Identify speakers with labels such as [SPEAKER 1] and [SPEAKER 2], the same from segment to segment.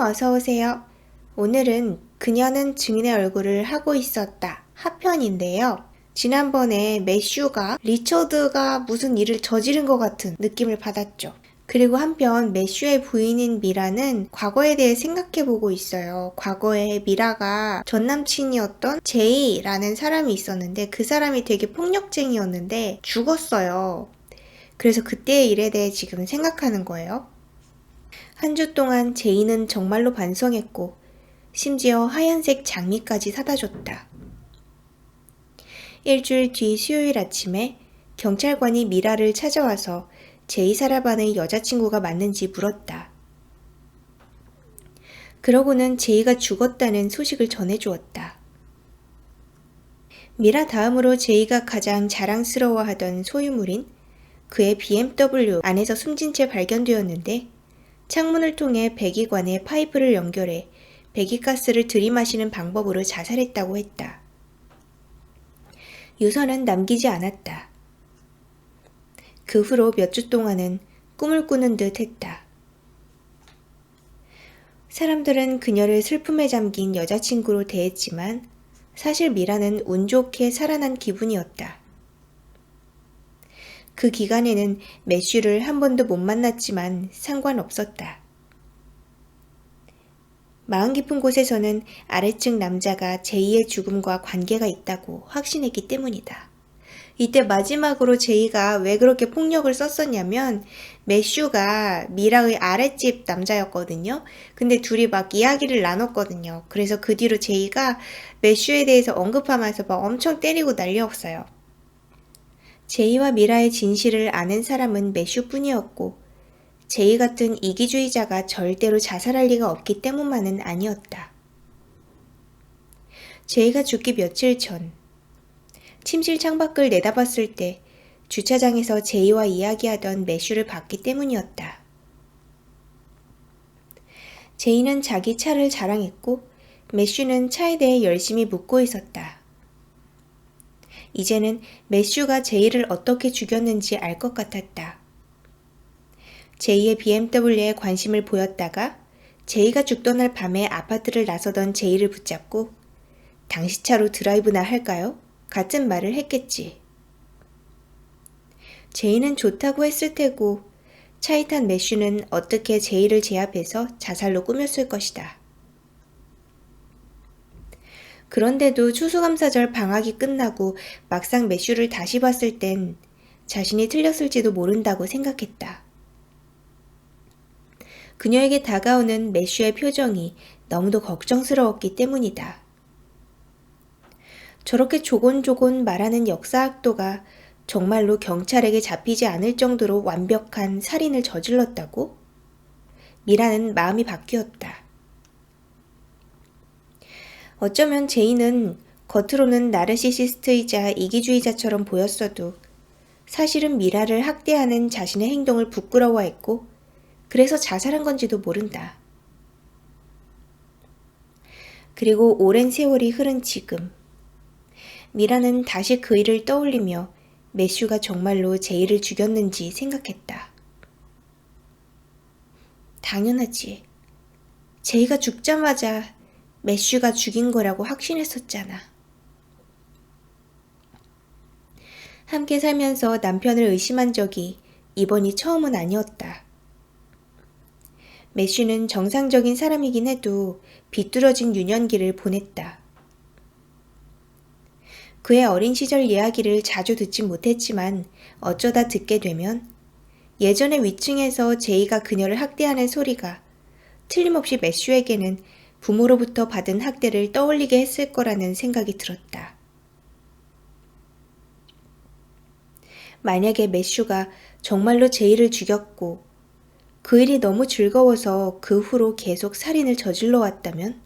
[SPEAKER 1] 어서오세요. 오늘은 그녀는 증인의 얼굴을 하고 있었다. 하편인데요. 지난번에 매슈가 리처드가 무슨 일을 저지른 것 같은 느낌을 받았죠. 그리고 한편 매슈의 부인인 미라는 과거에 대해 생각해보고 있어요. 과거에 미라가 전 남친이었던 제이라는 사람이 있었는데 그 사람이 되게 폭력쟁이였는데 죽었어요. 그래서 그때의 일에 대해 지금 생각하는 거예요. 한 주 동안 제이는 정말로 반성했고 심지어 하얀색 장미까지 사다 줬다. 일주일 뒤 수요일 아침에 경찰관이 미라를 찾아와서 제이 사라반의 여자친구가 맞는지 물었다. 그러고는 제이가 죽었다는 소식을 전해주었다. 미라 다음으로 제이가 가장 자랑스러워하던 소유물인 그의 BMW 안에서 숨진 채 발견되었는데 창문을 통해 배기관에 파이프를 연결해 배기가스를 들이마시는 방법으로 자살했다고 했다. 유서는 남기지 않았다. 그 후로 몇 주 동안은 꿈을 꾸는 듯 했다. 사람들은 그녀를 슬픔에 잠긴 여자친구로 대했지만 사실 미라는 운 좋게 살아난 기분이었다. 그 기간에는 매슈를 한 번도 못 만났지만 상관없었다. 마음 깊은 곳에서는 아래층 남자가 제이의 죽음과 관계가 있다고 확신했기 때문이다. 이때 마지막으로 제이가 왜 그렇게 폭력을 썼었냐면 매슈가 미라의 아랫집 남자였거든요. 근데 둘이 막 이야기를 나눴거든요. 그래서 그 뒤로 제이가 매슈에 대해서 언급하면서 막 엄청 때리고 난리였어요. 제이와 미라의 진실을 아는 사람은 매슈뿐이었고 제이 같은 이기주의자가 절대로 자살할 리가 없기 때문만은 아니었다. 제이가 죽기 며칠 전 침실 창밖을 내다봤을 때 주차장에서 제이와 이야기하던 매슈를 봤기 때문이었다. 제이는 자기 차를 자랑했고 매슈는 차에 대해 열심히 묻고 있었다. 이제는 매슈가 제이를 어떻게 죽였는지 알 것 같았다. 제이의 BMW에 관심을 보였다가 제이가 죽던 날 밤에 아파트를 나서던 제이를 붙잡고 당시 차로 드라이브나 할까요? 같은 말을 했겠지. 제이는 좋다고 했을 테고 차에 탄 매슈는 어떻게 제이를 제압해서 자살로 꾸몄을 것이다. 그런데도 추수감사절 방학이 끝나고 막상 매슈를 다시 봤을 땐 자신이 틀렸을지도 모른다고 생각했다. 그녀에게 다가오는 매슈의 표정이 너무도 걱정스러웠기 때문이다. 저렇게 조곤조곤 말하는 역사학도가 정말로 경찰에게 잡히지 않을 정도로 완벽한 살인을 저질렀다고? 미라는 마음이 바뀌었다. 어쩌면 제이는 겉으로는 나르시시스트이자 이기주의자처럼 보였어도 사실은 미라를 학대하는 자신의 행동을 부끄러워했고 그래서 자살한 건지도 모른다. 그리고 오랜 세월이 흐른 지금 미라는 다시 그 일을 떠올리며 매슈가 정말로 제이를 죽였는지 생각했다. 당연하지. 제이가 죽자마자 매슈가 죽인 거라고 확신했었잖아. 함께 살면서 남편을 의심한 적이 이번이 처음은 아니었다. 매슈는 정상적인 사람이긴 해도 비뚤어진 유년기를 보냈다. 그의 어린 시절 이야기를 자주 듣진 못했지만 어쩌다 듣게 되면 예전에 위층에서 제이가 그녀를 학대하는 소리가 틀림없이 매슈에게는 부모로부터 받은 학대를 떠올리게 했을 거라는 생각이 들었다. 만약에 매슈가 정말로 제이를 죽였고 그 일이 너무 즐거워서 그 후로 계속 살인을 저질러 왔다면?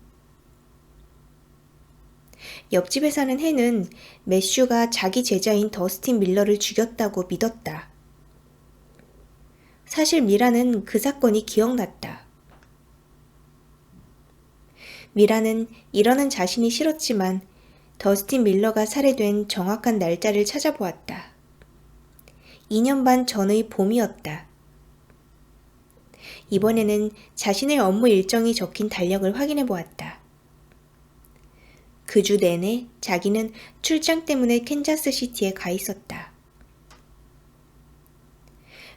[SPEAKER 1] 옆집에 사는 해는 매슈가 자기 제자인 더스틴 밀러를 죽였다고 믿었다. 사실 미라는 그 사건이 기억났다. 미라는 이러는 자신이 싫었지만 더스틴 밀러가 살해된 정확한 날짜를 찾아보았다. 2년 반 전의 봄이었다. 이번에는 자신의 업무 일정이 적힌 달력을 확인해 보았다. 그 주 내내 자기는 출장 때문에 캔자스시티에 가 있었다.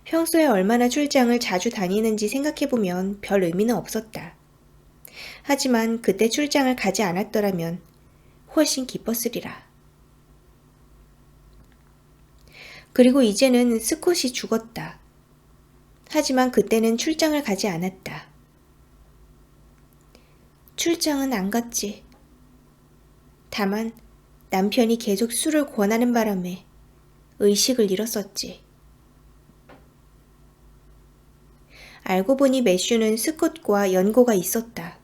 [SPEAKER 1] 평소에 얼마나 출장을 자주 다니는지 생각해보면 별 의미는 없었다. 하지만 그때 출장을 가지 않았더라면 훨씬 기뻤으리라. 그리고 이제는 스콧이 죽었다. 하지만 그때는 출장을 가지 않았다. 출장은 안 갔지. 다만 남편이 계속 술을 권하는 바람에 의식을 잃었었지. 알고 보니 매슈는 스콧과 연고가 있었다.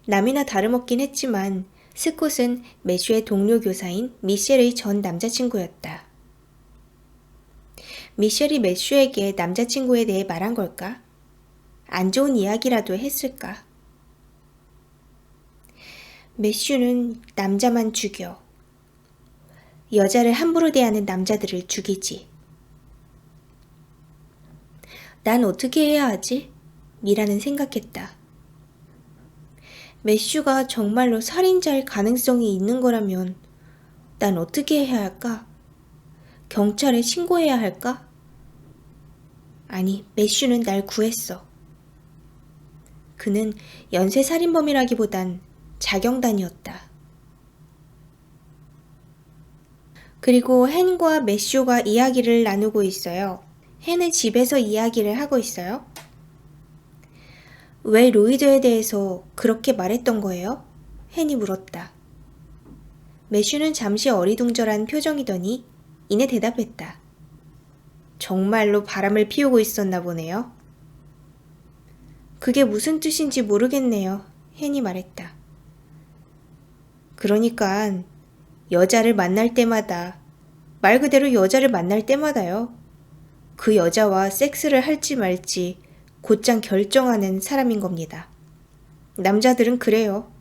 [SPEAKER 1] 남이나 다름없긴 했지만 스콧은 매슈의 동료 교사인 미셸의 전 남자친구였다. 미셸이 매슈에게 남자친구에 대해 말한 걸까? 안 좋은 이야기라도 했을까? 매슈는 남자만 죽여. 여자를 함부로 대하는 남자들을 죽이지. 난 어떻게 해야 하지? 미라는 생각했다. 매슈가 정말로 살인자일 가능성이 있는 거라면 난 어떻게 해야 할까? 경찰에 신고해야 할까? 아니, 매슈는 날 구했어. 그는 연쇄살인범이라기보단 자경단이었다. 그리고 헨과 매슈가 이야기를 나누고 있어요. 헨은 집에서 이야기를 하고 있어요. 왜 로이드에 대해서 그렇게 말했던 거예요? 헨이 물었다. 매슈는 잠시 어리둥절한 표정이더니 이내 대답했다. 정말로 바람을 피우고 있었나 보네요. 그게 무슨 뜻인지 모르겠네요. 헨이 말했다. 그러니까 여자를 만날 때마다, 말 그대로 여자를 만날 때마다요. 그 여자와 섹스를 할지 말지 곧장 결정하는 사람인 겁니다. 남자들은 그래요.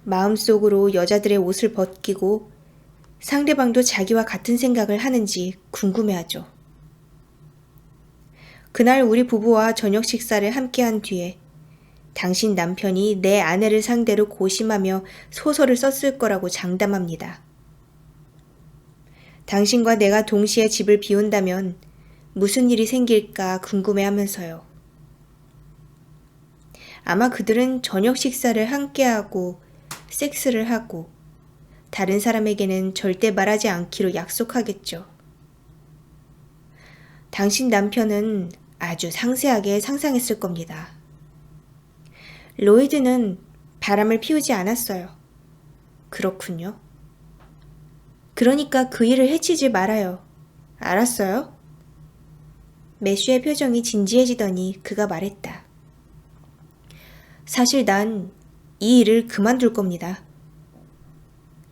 [SPEAKER 1] 마음속으로 여자들의 옷을 벗기고 상대방도 자기와 같은 생각을 하는지 궁금해하죠. 그날 우리 부부와 저녁 식사를 함께한 뒤에 당신 남편이 내 아내를 상대로 고심하며 소설을 썼을 거라고 장담합니다. 당신과 내가 동시에 집을 비운다면 무슨 일이 생길까 궁금해하면서요. 아마 그들은 저녁 식사를 함께하고 섹스를 하고 다른 사람에게는 절대 말하지 않기로 약속하겠죠. 당신 남편은 아주 상세하게 상상했을 겁니다. 로이드는 바람을 피우지 않았어요. 그렇군요. 그러니까 그 일을 해치지 말아요. 알았어요? 매슈의 표정이 진지해지더니 그가 말했다. 사실 난 이 일을 그만둘 겁니다.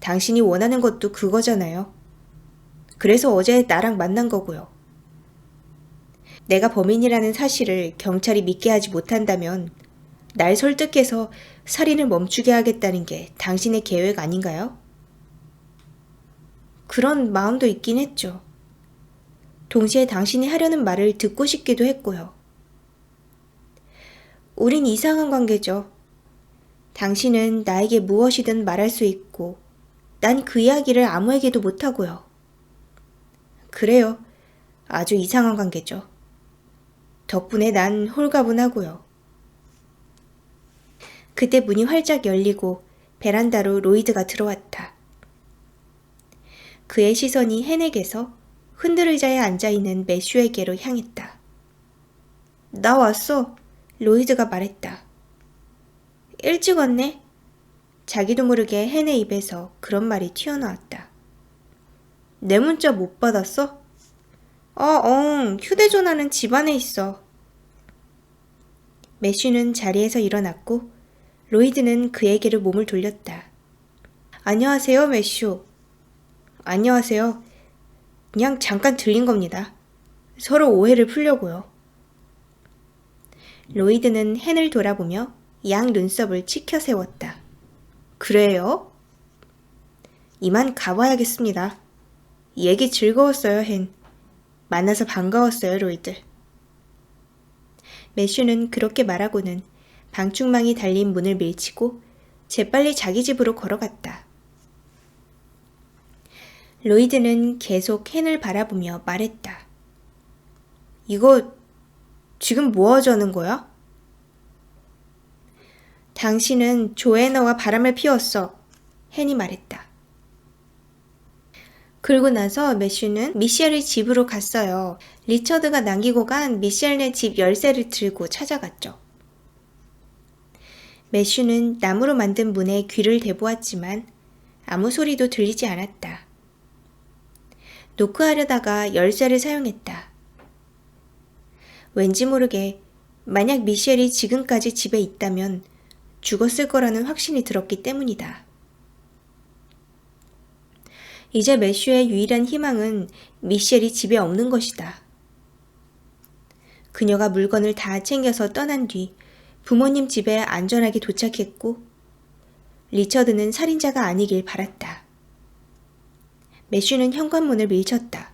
[SPEAKER 1] 당신이 원하는 것도 그거잖아요. 그래서 어제 나랑 만난 거고요. 내가 범인이라는 사실을 경찰이 믿게 하지 못한다면 날 설득해서 살인을 멈추게 하겠다는 게 당신의 계획 아닌가요? 그런 마음도 있긴 했죠. 동시에 당신이 하려는 말을 듣고 싶기도 했고요. 우린 이상한 관계죠. 당신은 나에게 무엇이든 말할 수 있고 난 그 이야기를 아무에게도 못하고요. 그래요. 아주 이상한 관계죠. 덕분에 난 홀가분하고요. 그때 문이 활짝 열리고 베란다로 로이드가 들어왔다. 그의 시선이 헨에게서 흔들 의자에 앉아있는 매슈에게로 향했다. 나 왔어. 로이드가 말했다. 일찍 왔네. 자기도 모르게 헨의 입에서 그런 말이 튀어나왔다. 내 문자 못 받았어? 휴대전화는 집 안에 있어. 매슈는 자리에서 일어났고 로이드는 그에게로 몸을 돌렸다. 안녕하세요, 매슈. 안녕하세요. 그냥 잠깐 들린 겁니다. 서로 오해를 풀려고요. 로이드는 헨을 돌아보며 양 눈썹을 치켜 세웠다. 그래요? 이만 가봐야겠습니다. 얘기 즐거웠어요, 헨. 만나서 반가웠어요, 로이드. 매슈는 그렇게 말하고는 방충망이 달린 문을 밀치고 재빨리 자기 집으로 걸어갔다. 로이드는 계속 헨을 바라보며 말했다. 이거 지금 뭐 하자는 거야? 당신은 조애너와 바람을 피웠어. 헨이 말했다. 그러고 나서 매슈는 미셸의 집으로 갔어요. 리처드가 남기고 간 미셸네 집 열쇠를 들고 찾아갔죠. 매슈는 나무로 만든 문에 귀를 대보았지만 아무 소리도 들리지 않았다. 노크하려다가 열쇠를 사용했다. 왠지 모르게 만약 미셸이 지금까지 집에 있다면 죽었을 거라는 확신이 들었기 때문이다. 이제 매슈의 유일한 희망은 미셸이 집에 없는 것이다. 그녀가 물건을 다 챙겨서 떠난 뒤 부모님 집에 안전하게 도착했고 리처드는 살인자가 아니길 바랐다. 매슈는 현관문을 밀쳤다.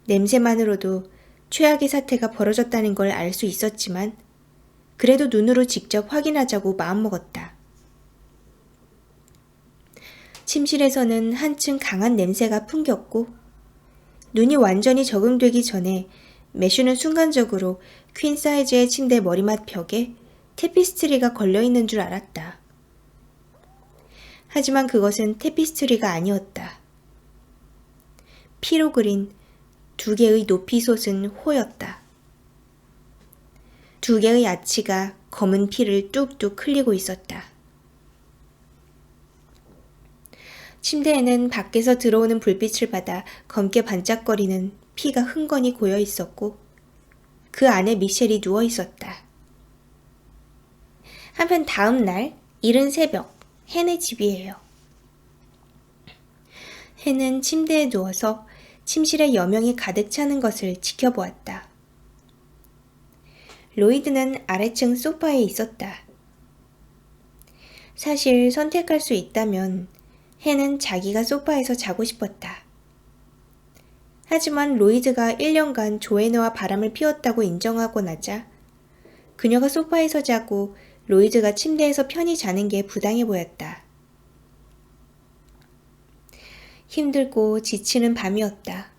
[SPEAKER 1] 냄새만으로도 최악의 사태가 벌어졌다는 걸 알 수 있었지만 그래도 눈으로 직접 확인하자고 마음먹었다. 침실에서는 한층 강한 냄새가 풍겼고 눈이 완전히 적응되기 전에 매슈는 순간적으로 퀸 사이즈의 침대 머리맡 벽에 테피스트리가 걸려있는 줄 알았다. 하지만 그것은 테피스트리가 아니었다. 피로 그린 두 개의 높이 솟은 호였다. 두 개의 아치가 검은 피를 뚝뚝 흘리고 있었다. 침대에는 밖에서 들어오는 불빛을 받아 검게 반짝거리는 피가 흥건히 고여 있었고 그 안에 미셸이 누워 있었다. 한편 다음 날 이른 새벽 헨의 집이에요. 헨은 침대에 누워서 침실에 여명이 가득 차는 것을 지켜보았다. 로이드는 아래층 소파에 있었다. 사실 선택할 수 있다면 헨은 자기가 소파에서 자고 싶었다. 하지만 로이드가 1년간 조애너와 바람을 피웠다고 인정하고 나자 그녀가 소파에서 자고 로이드가 침대에서 편히 자는 게 부당해 보였다. 힘들고 지치는 밤이었다.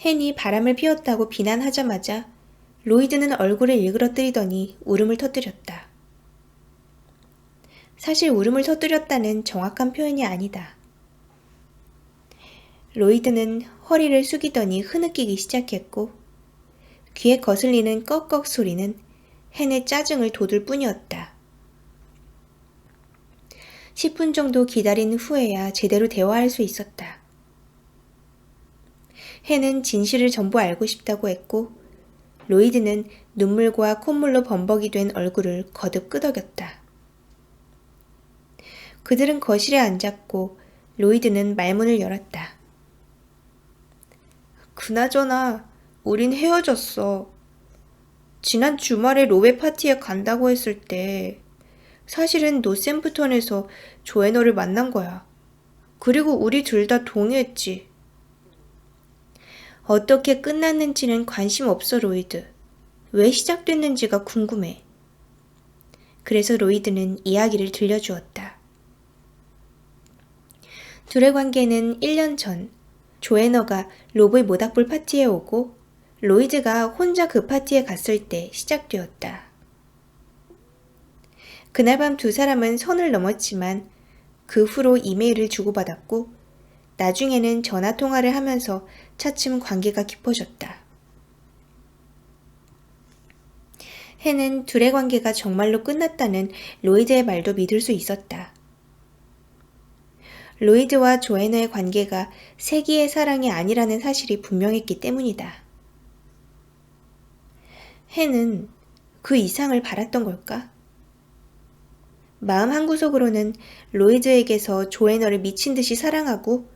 [SPEAKER 1] 헨이 바람을 피웠다고 비난하자마자 로이드는 얼굴을 일그러뜨리더니 울음을 터뜨렸다. 사실 울음을 터뜨렸다는 정확한 표현이 아니다. 로이드는 허리를 숙이더니 흐느끼기 시작했고 귀에 거슬리는 꺽꺽 소리는 헨의 짜증을 돋을 뿐이었다. 10분 정도 기다린 후에야 제대로 대화할 수 있었다. 헨은 진실을 전부 알고 싶다고 했고 로이드는 눈물과 콧물로 범벅이 된 얼굴을 거듭 끄덕였다. 그들은 거실에 앉았고 로이드는 말문을 열었다. 그나저나 우린 헤어졌어. 지난 주말에 로베 파티에 간다고 했을 때 사실은 노샘프턴에서 조애너를 만난 거야. 그리고 우리 둘 다 동의했지. 어떻게 끝났는지는 관심 없어, 로이드. 왜 시작됐는지가 궁금해. 그래서 로이드는 이야기를 들려주었다. 둘의 관계는 1년 전 조애너가 로브의 모닥불 파티에 오고 로이드가 혼자 그 파티에 갔을 때 시작되었다. 그날 밤 두 사람은 선을 넘었지만 그 후로 이메일을 주고받았고 나중에는 전화통화를 하면서 차츰 관계가 깊어졌다. 헨은 둘의 관계가 정말로 끝났다는 로이드의 말도 믿을 수 있었다. 로이드와 조애너의 관계가 세기의 사랑이 아니라는 사실이 분명했기 때문이다. 헨은 그 이상을 바랐던 걸까? 마음 한구석으로는 로이드에게서 조애너를 미친 듯이 사랑하고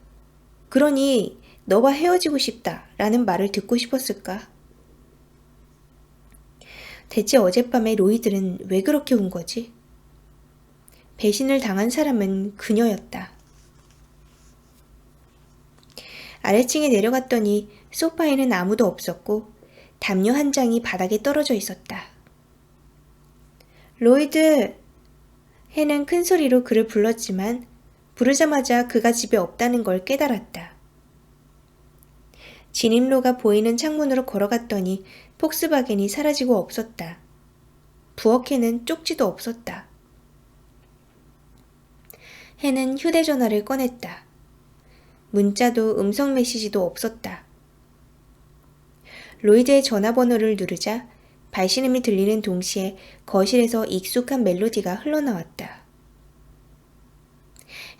[SPEAKER 1] 그러니 너와 헤어지고 싶다 라는 말을 듣고 싶었을까? 대체 어젯밤에 로이드는 왜 그렇게 운 거지? 배신을 당한 사람은 그녀였다. 아래층에 내려갔더니 소파에는 아무도 없었고 담요 한 장이 바닥에 떨어져 있었다. 로이드! 해는 큰 소리로 그를 불렀지만 부르자마자 그가 집에 없다는 걸 깨달았다. 진입로가 보이는 창문으로 걸어갔더니 폭스바겐이 사라지고 없었다. 부엌에는 쪽지도 없었다. 해는 휴대전화를 꺼냈다. 문자도 음성 메시지도 없었다. 로이드의 전화번호를 누르자 발신음이 들리는 동시에 거실에서 익숙한 멜로디가 흘러나왔다.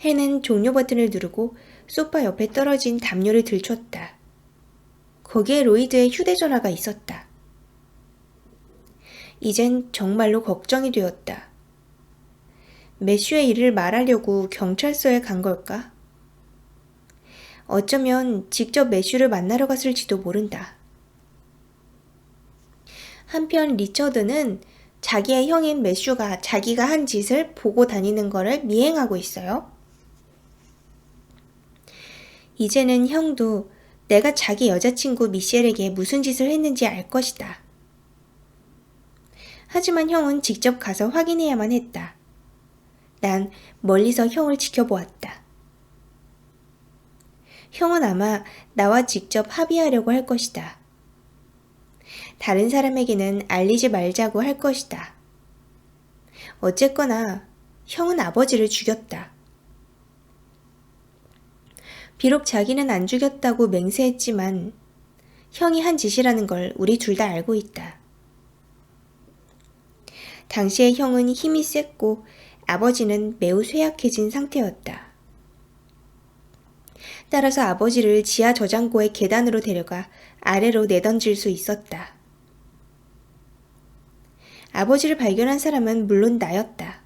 [SPEAKER 1] 해는 종료 버튼을 누르고 소파 옆에 떨어진 담요를 들췄다. 거기에 로이드의 휴대전화가 있었다. 이젠 정말로 걱정이 되었다. 매슈의 일을 말하려고 경찰서에 간 걸까? 어쩌면 직접 매슈를 만나러 갔을지도 모른다. 한편 리처드는 자기의 형인 매슈가 자기가 한 짓을 보고 다니는 것을 미행하고 있어요. 이제는 형도 내가 자기 여자친구 미셸에게 무슨 짓을 했는지 알 것이다. 하지만 형은 직접 가서 확인해야만 했다. 난 멀리서 형을 지켜보았다. 형은 아마 나와 직접 합의하려고 할 것이다. 다른 사람에게는 알리지 말자고 할 것이다. 어쨌거나 형은 아버지를 죽였다. 비록 자기는 안 죽였다고 맹세했지만 형이 한 짓이라는 걸 우리 둘 다 알고 있다. 당시의 형은 힘이 셌고 아버지는 매우 쇠약해진 상태였다. 따라서 아버지를 지하 저장고의 계단으로 데려가 아래로 내던질 수 있었다. 아버지를 발견한 사람은 물론 나였다.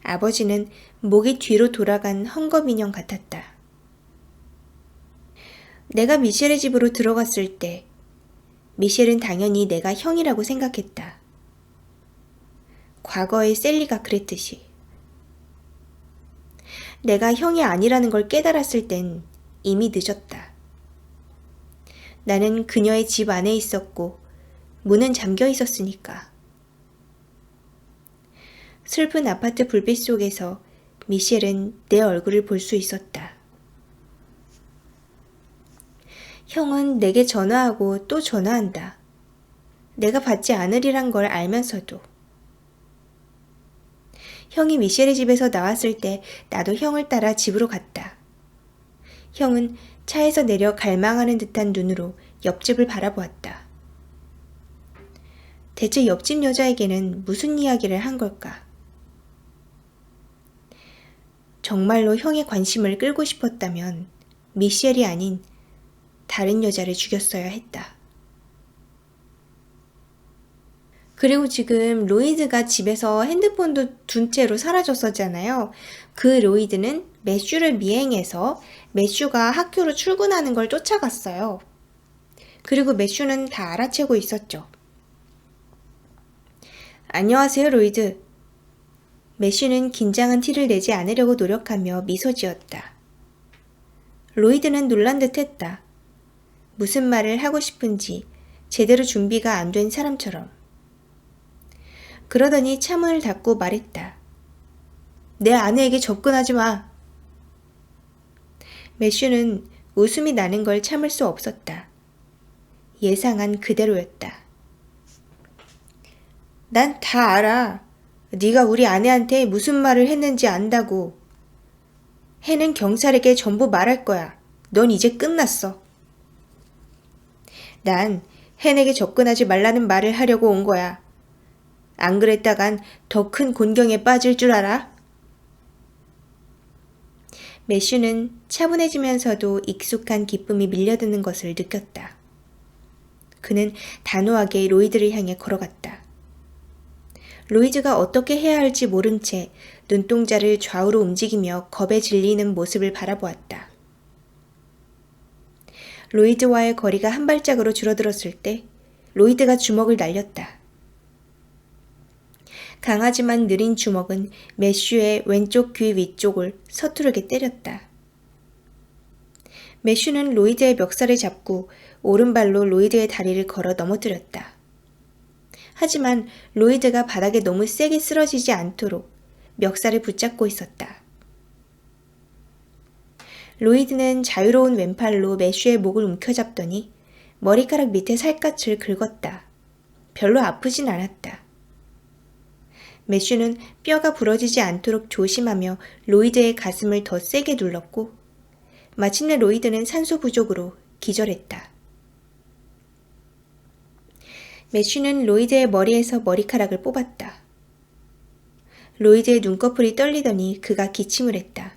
[SPEAKER 1] 아버지는 목이 뒤로 돌아간 헝겊인형 같았다. 내가 미셸의 집으로 들어갔을 때 미셸은 당연히 내가 형이라고 생각했다. 과거의 셀리가 그랬듯이. 내가 형이 아니라는 걸 깨달았을 땐 이미 늦었다. 나는 그녀의 집 안에 있었고 문은 잠겨 있었으니까. 슬픈 아파트 불빛 속에서 미셸은 내 얼굴을 볼 수 있었다. 형은 내게 전화하고 또 전화한다. 내가 받지 않으리란 걸 알면서도. 형이 미셸의 집에서 나왔을 때 나도 형을 따라 집으로 갔다. 형은 차에서 내려 갈망하는 듯한 눈으로 옆집을 바라보았다. 대체 옆집 여자에게는 무슨 이야기를 한 걸까? 정말로 형의 관심을 끌고 싶었다면 미셸이 아닌 다른 여자를 죽였어야 했다. 그리고 지금 로이드가 집에서 핸드폰도 둔 채로 사라졌었잖아요. 그 로이드는 매슈를 미행해서 매슈가 학교로 출근하는 걸 쫓아갔어요. 그리고 매슈는 다 알아채고 있었죠. 안녕하세요, 로이드. 매슈는 긴장한 티를 내지 않으려고 노력하며 미소 지었다. 로이드는 놀란 듯 했다. 무슨 말을 하고 싶은지 제대로 준비가 안 된 사람처럼. 그러더니 차문을 닫고 말했다. 내 아내에게 접근하지 마. 매슈는 웃음이 나는 걸 참을 수 없었다. 예상한 그대로였다. 난 다 알아. 네가 우리 아내한테 무슨 말을 했는지 안다고. 해는 경찰에게 전부 말할 거야. 넌 이제 끝났어. 난 헨에게 접근하지 말라는 말을 하려고 온 거야. 안 그랬다간 더 큰 곤경에 빠질 줄 알아? 매슈는 차분해지면서도 익숙한 기쁨이 밀려드는 것을 느꼈다. 그는 단호하게 로이드를 향해 걸어갔다. 로이드가 어떻게 해야 할지 모른 채 눈동자를 좌우로 움직이며 겁에 질리는 모습을 바라보았다. 로이드와의 거리가 한 발짝으로 줄어들었을 때 로이드가 주먹을 날렸다. 강하지만 느린 주먹은 매슈의 왼쪽 귀 위쪽을 서투르게 때렸다. 매슈는 로이드의 멱살을 잡고 오른발로 로이드의 다리를 걸어 넘어뜨렸다. 하지만 로이드가 바닥에 너무 세게 쓰러지지 않도록 멱살을 붙잡고 있었다. 로이드는 자유로운 왼팔로 매슈의 목을 움켜잡더니 머리카락 밑에 살갗을 긁었다. 별로 아프진 않았다. 매슈는 뼈가 부러지지 않도록 조심하며 로이드의 가슴을 더 세게 눌렀고 마침내 로이드는 산소 부족으로 기절했다. 매슈는 로이드의 머리에서 머리카락을 뽑았다. 로이드의 눈꺼풀이 떨리더니 그가 기침을 했다.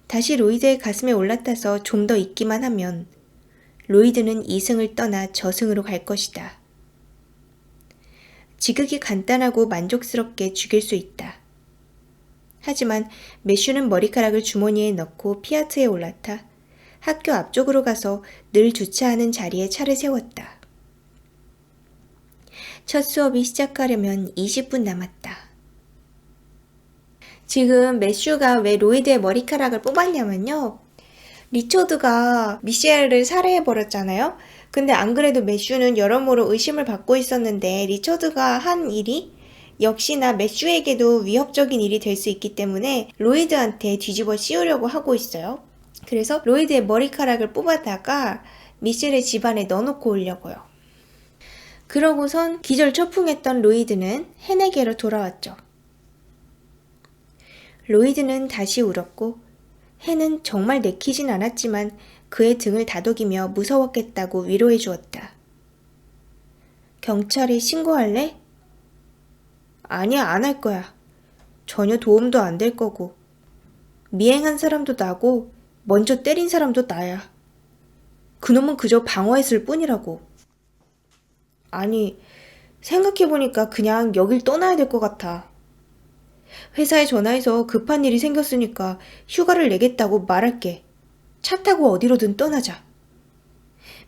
[SPEAKER 1] 다시 로이드의 가슴에 올라타서 좀 더 있기만 하면 로이드는 이승을 떠나 저승으로 갈 것이다. 지극히 간단하고 만족스럽게 죽일 수 있다. 하지만 매슈는 머리카락을 주머니에 넣고 피아트에 올라타 학교 앞쪽으로 가서 늘 주차하는 자리에 차를 세웠다. 첫 수업이 시작하려면 20분 남았다. 지금 매슈가 왜 로이드의 머리카락을 뽑았냐면요. 리처드가 미셸을 살해해버렸잖아요. 근데 안 그래도 매슈는 여러모로 의심을 받고 있었는데 리처드가 한 일이 역시나 매슈에게도 위협적인 일이 될 수 있기 때문에 로이드한테 뒤집어 씌우려고 하고 있어요. 그래서 로이드의 머리카락을 뽑아다가 미셸의 집안에 넣어놓고 오려고요. 그러고선 기절초풍했던 로이드는 헨에게로 돌아왔죠. 로이드는 다시 울었고 헨은 정말 내키진 않았지만 그의 등을 다독이며 무서웠겠다고 위로해 주었다. 경찰에 신고할래? 아니야, 안 할 거야. 전혀 도움도 안 될 거고. 미행한 사람도 나고 먼저 때린 사람도 나야. 그놈은 그저 방어했을 뿐이라고. 아니, 생각해보니까 그냥 여길 떠나야 될 것 같아. 회사에 전화해서 급한 일이 생겼으니까 휴가를 내겠다고 말할게. 차 타고 어디로든 떠나자.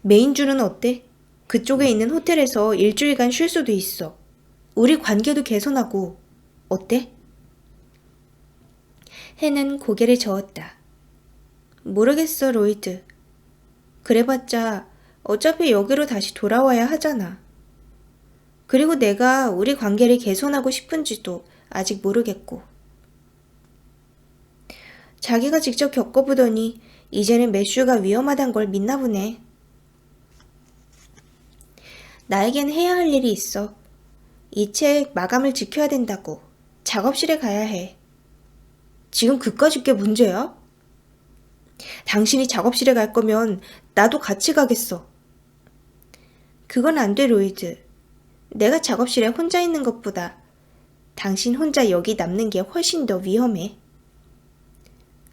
[SPEAKER 1] 메인주는 어때? 그쪽에 있는 호텔에서 일주일간 쉴 수도 있어. 우리 관계도 개선하고. 어때? 헨은 고개를 저었다. 모르겠어, 로이드. 그래봤자 어차피 여기로 다시 돌아와야 하잖아. 그리고 내가 우리 관계를 개선하고 싶은지도 아직 모르겠고. 자기가 직접 겪어보더니 이제는 매슈가 위험하단 걸 믿나 보네. 나에겐 해야 할 일이 있어. 이 책 마감을 지켜야 된다고. 작업실에 가야 해. 지금 그까짓 게 문제야? 당신이 작업실에 갈 거면 나도 같이 가겠어. 그건 안 돼, 로이드. 내가 작업실에 혼자 있는 것보다 당신 혼자 여기 남는 게 훨씬 더 위험해.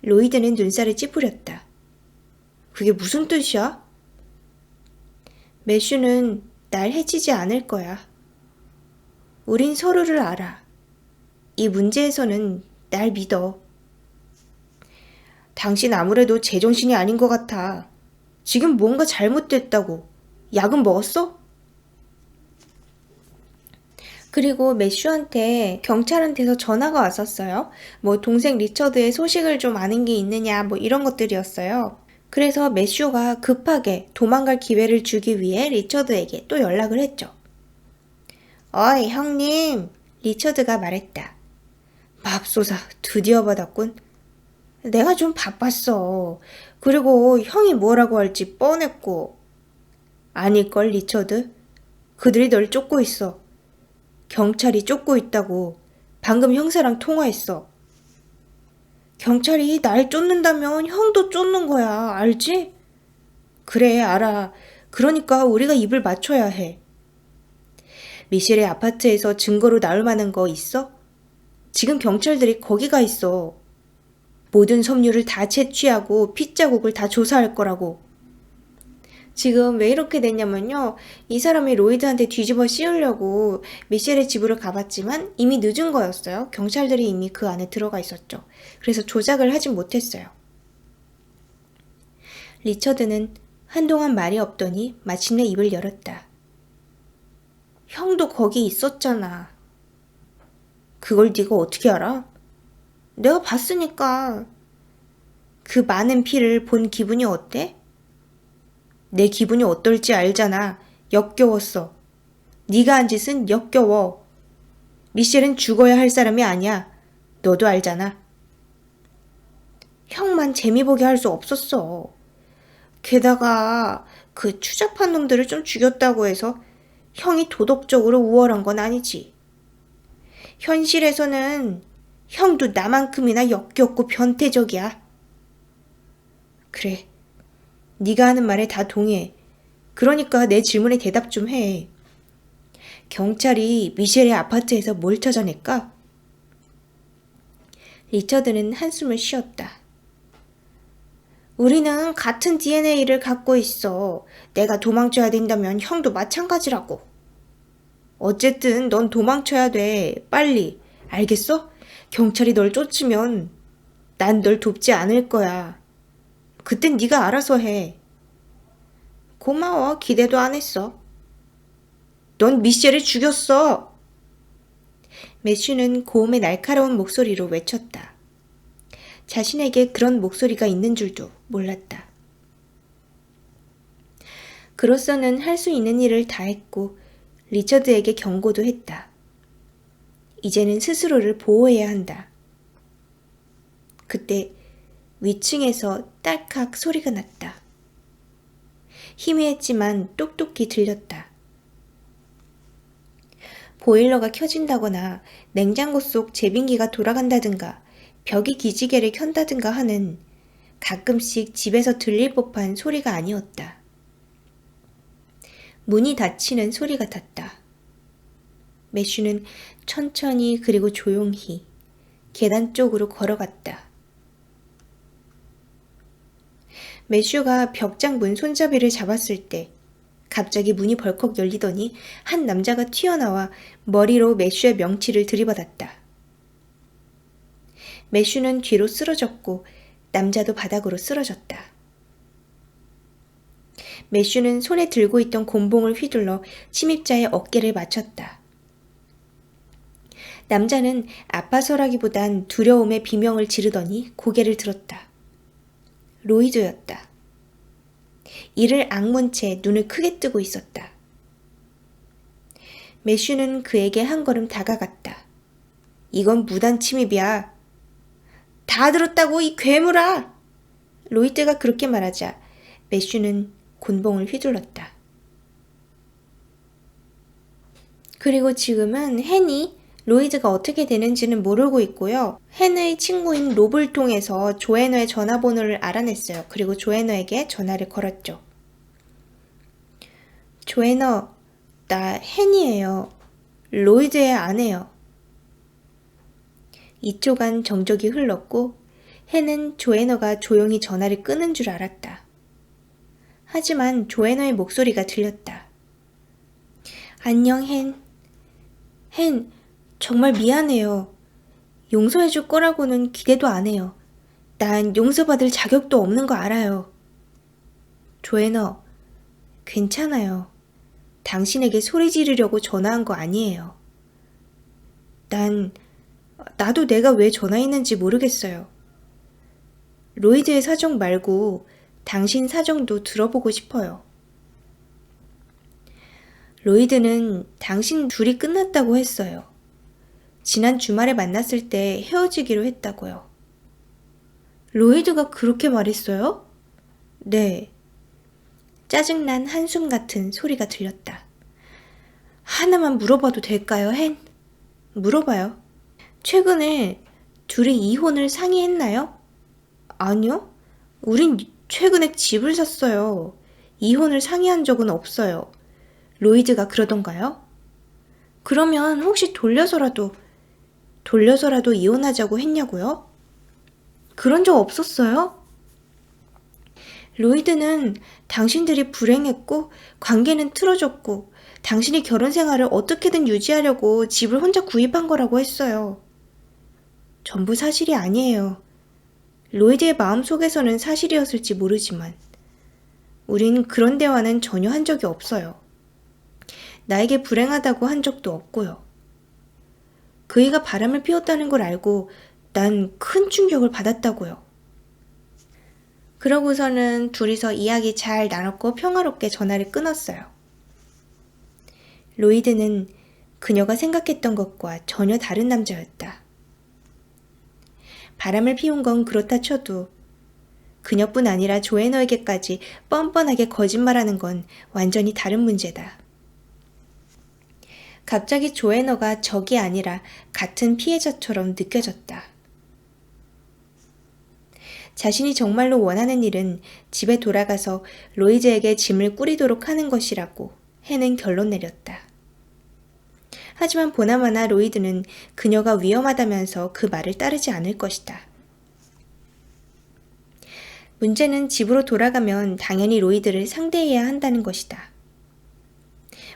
[SPEAKER 1] 로이드는 눈살을 찌푸렸다. 그게 무슨 뜻이야? 매슈는 날 해치지 않을 거야. 우린 서로를 알아. 이 문제에서는 날 믿어. 당신 아무래도 제정신이 아닌 것 같아. 지금 뭔가 잘못됐다고. 약은 먹었어? 그리고 매슈한테 경찰한테서 전화가 왔었어요. 뭐 동생 리처드의 소식을 좀 아는 게 있느냐 뭐 이런 것들이었어요. 그래서 매슈가 급하게 도망갈 기회를 주기 위해 리처드에게 또 연락을 했죠. 어이 형님, 리처드가 말했다. 맙소사, 드디어 받았군. 내가 좀 바빴어. 그리고 형이 뭐라고 할지 뻔했고. 아닐걸, 리처드? 그들이 널 쫓고 있어. 경찰이 쫓고 있다고. 방금 형사랑 통화했어. 경찰이 날 쫓는다면 형도 쫓는 거야. 알지? 그래, 알아. 그러니까 우리가 입을 맞춰야 해. 미셸의 아파트에서 증거로 나올 만한 거 있어? 지금 경찰들이 거기 가 있어. 모든 섬유를 다 채취하고 핏자국을 다 조사할 거라고. 지금 왜 이렇게 됐냐면요. 이 사람이 로이드한테 뒤집어 씌우려고 미셸의 집으로 가봤지만 이미 늦은 거였어요. 경찰들이 이미 그 안에 들어가 있었죠. 그래서 조작을 하진 못했어요. 리처드는 한동안 말이 없더니 마침내 입을 열었다. 형도 거기 있었잖아. 그걸 네가 어떻게 알아? 내가 봤으니까. 그 많은 피를 본 기분이 어때? 내 기분이 어떨지 알잖아. 역겨웠어. 네가 한 짓은 역겨워. 미셸은 죽어야 할 사람이 아니야. 너도 알잖아. 형만 재미보게 할 수 없었어. 게다가 그 추잡한 놈들을 좀 죽였다고 해서 형이 도덕적으로 우월한 건 아니지. 현실에서는 형도 나만큼이나 역겹고 변태적이야. 그래, 네가 하는 말에 다 동의해. 그러니까 내 질문에 대답 좀 해. 경찰이 미셸의 아파트에서 뭘 찾아낼까? 리처드는 한숨을 쉬었다. 우리는 같은 DNA를 갖고 있어. 내가 도망쳐야 된다면 형도 마찬가지라고. 어쨌든 넌 도망쳐야 돼. 빨리. 알겠어? 경찰이 널 쫓으면 난 널 돕지 않을 거야. 그땐 네가 알아서 해. 고마워. 기대도 안 했어. 넌 미셸을 죽였어. 매슈는 고음의 날카로운 목소리로 외쳤다. 자신에게 그런 목소리가 있는 줄도 몰랐다. 그로서는 할 수 있는 일을 다 했고 리처드에게 경고도 했다. 이제는 스스로를 보호해야 한다. 그때 위층에서 딸칵 소리가 났다. 희미했지만 똑똑히 들렸다. 보일러가 켜진다거나 냉장고 속 제빙기가 돌아간다든가 벽이 기지개를 켠다든가 하는 가끔씩 집에서 들릴 법한 소리가 아니었다. 문이 닫히는 소리 같았다. 매슈는 천천히 그리고 조용히 계단 쪽으로 걸어갔다. 매슈가 벽장 문 손잡이를 잡았을 때 갑자기 문이 벌컥 열리더니 한 남자가 튀어나와 머리로 매슈의 명치를 들이받았다. 매슈는 뒤로 쓰러졌고 남자도 바닥으로 쓰러졌다. 매슈는 손에 들고 있던 곤봉을 휘둘러 침입자의 어깨를 맞췄다. 남자는 아파서라기보단 두려움에 비명을 지르더니 고개를 들었다. 로이드였다. 이를 악문 채 눈을 크게 뜨고 있었다. 매슈는 그에게 한 걸음 다가갔다. 이건 무단 침입이야. 다 들었다고 이 괴물아! 로이드가 그렇게 말하자 매슈는 곤봉을 휘둘렀다. 그리고 지금은 헨이 로이드가 어떻게 되는지는 모르고 있고요. 헨의 친구인 롭을 통해서 조애너의 전화번호를 알아냈어요. 그리고 조애너에게 전화를 걸었죠. 조애너, 나 헨이에요. 로이드의 아내요. 2초간 정적이 흘렀고 헨은 조애너가 조용히 전화를 끊은 줄 알았다. 하지만 조애너의 목소리가 들렸다. 안녕 헨. 헨, 정말 미안해요. 용서해줄 거라고는 기대도 안 해요. 난 용서받을 자격도 없는 거 알아요. 조애너, 괜찮아요. 당신에게 소리 지르려고 전화한 거 아니에요. 나도 내가 왜 전화했는지 모르겠어요. 로이드의 사정 말고 당신 사정도 들어보고 싶어요. 로이드는 당신 둘이 끝났다고 했어요. 지난 주말에 만났을 때 헤어지기로 했다고요. 로이드가 그렇게 말했어요? 네. 짜증난 한숨 같은 소리가 들렸다. 하나만 물어봐도 될까요, 헨? 물어봐요. 최근에 둘이 이혼을 상의했나요? 아니요. 우린 최근에 집을 샀어요. 이혼을 상의한 적은 없어요. 로이드가 그러던가요? 그러면 혹시 돌려서라도 이혼하자고 했냐고요? 그런 적 없었어요? 로이드는 당신들이 불행했고 관계는 틀어졌고 당신이 결혼 생활을 어떻게든 유지하려고 집을 혼자 구입한 거라고 했어요. 전부 사실이 아니에요. 로이드의 마음속에서는 사실이었을지 모르지만 우린 그런 대화는 전혀 한 적이 없어요. 나에게 불행하다고 한 적도 없고요. 그이가 바람을 피웠다는 걸 알고 난 큰 충격을 받았다고요. 그러고서는 둘이서 이야기 잘 나눴고 평화롭게 전화를 끊었어요. 로이드는 그녀가 생각했던 것과 전혀 다른 남자였다. 바람을 피운 건 그렇다 쳐도 그녀뿐 아니라 조애너에게까지 뻔뻔하게 거짓말하는 건 완전히 다른 문제다. 갑자기 조애너가 적이 아니라 같은 피해자처럼 느껴졌다. 자신이 정말로 원하는 일은 집에 돌아가서 로이즈에게 짐을 꾸리도록 하는 것이라고 해는 결론 내렸다. 하지만 보나마나 로이드는 그녀가 위험하다면서 그 말을 따르지 않을 것이다. 문제는 집으로 돌아가면 당연히 로이드를 상대해야 한다는 것이다.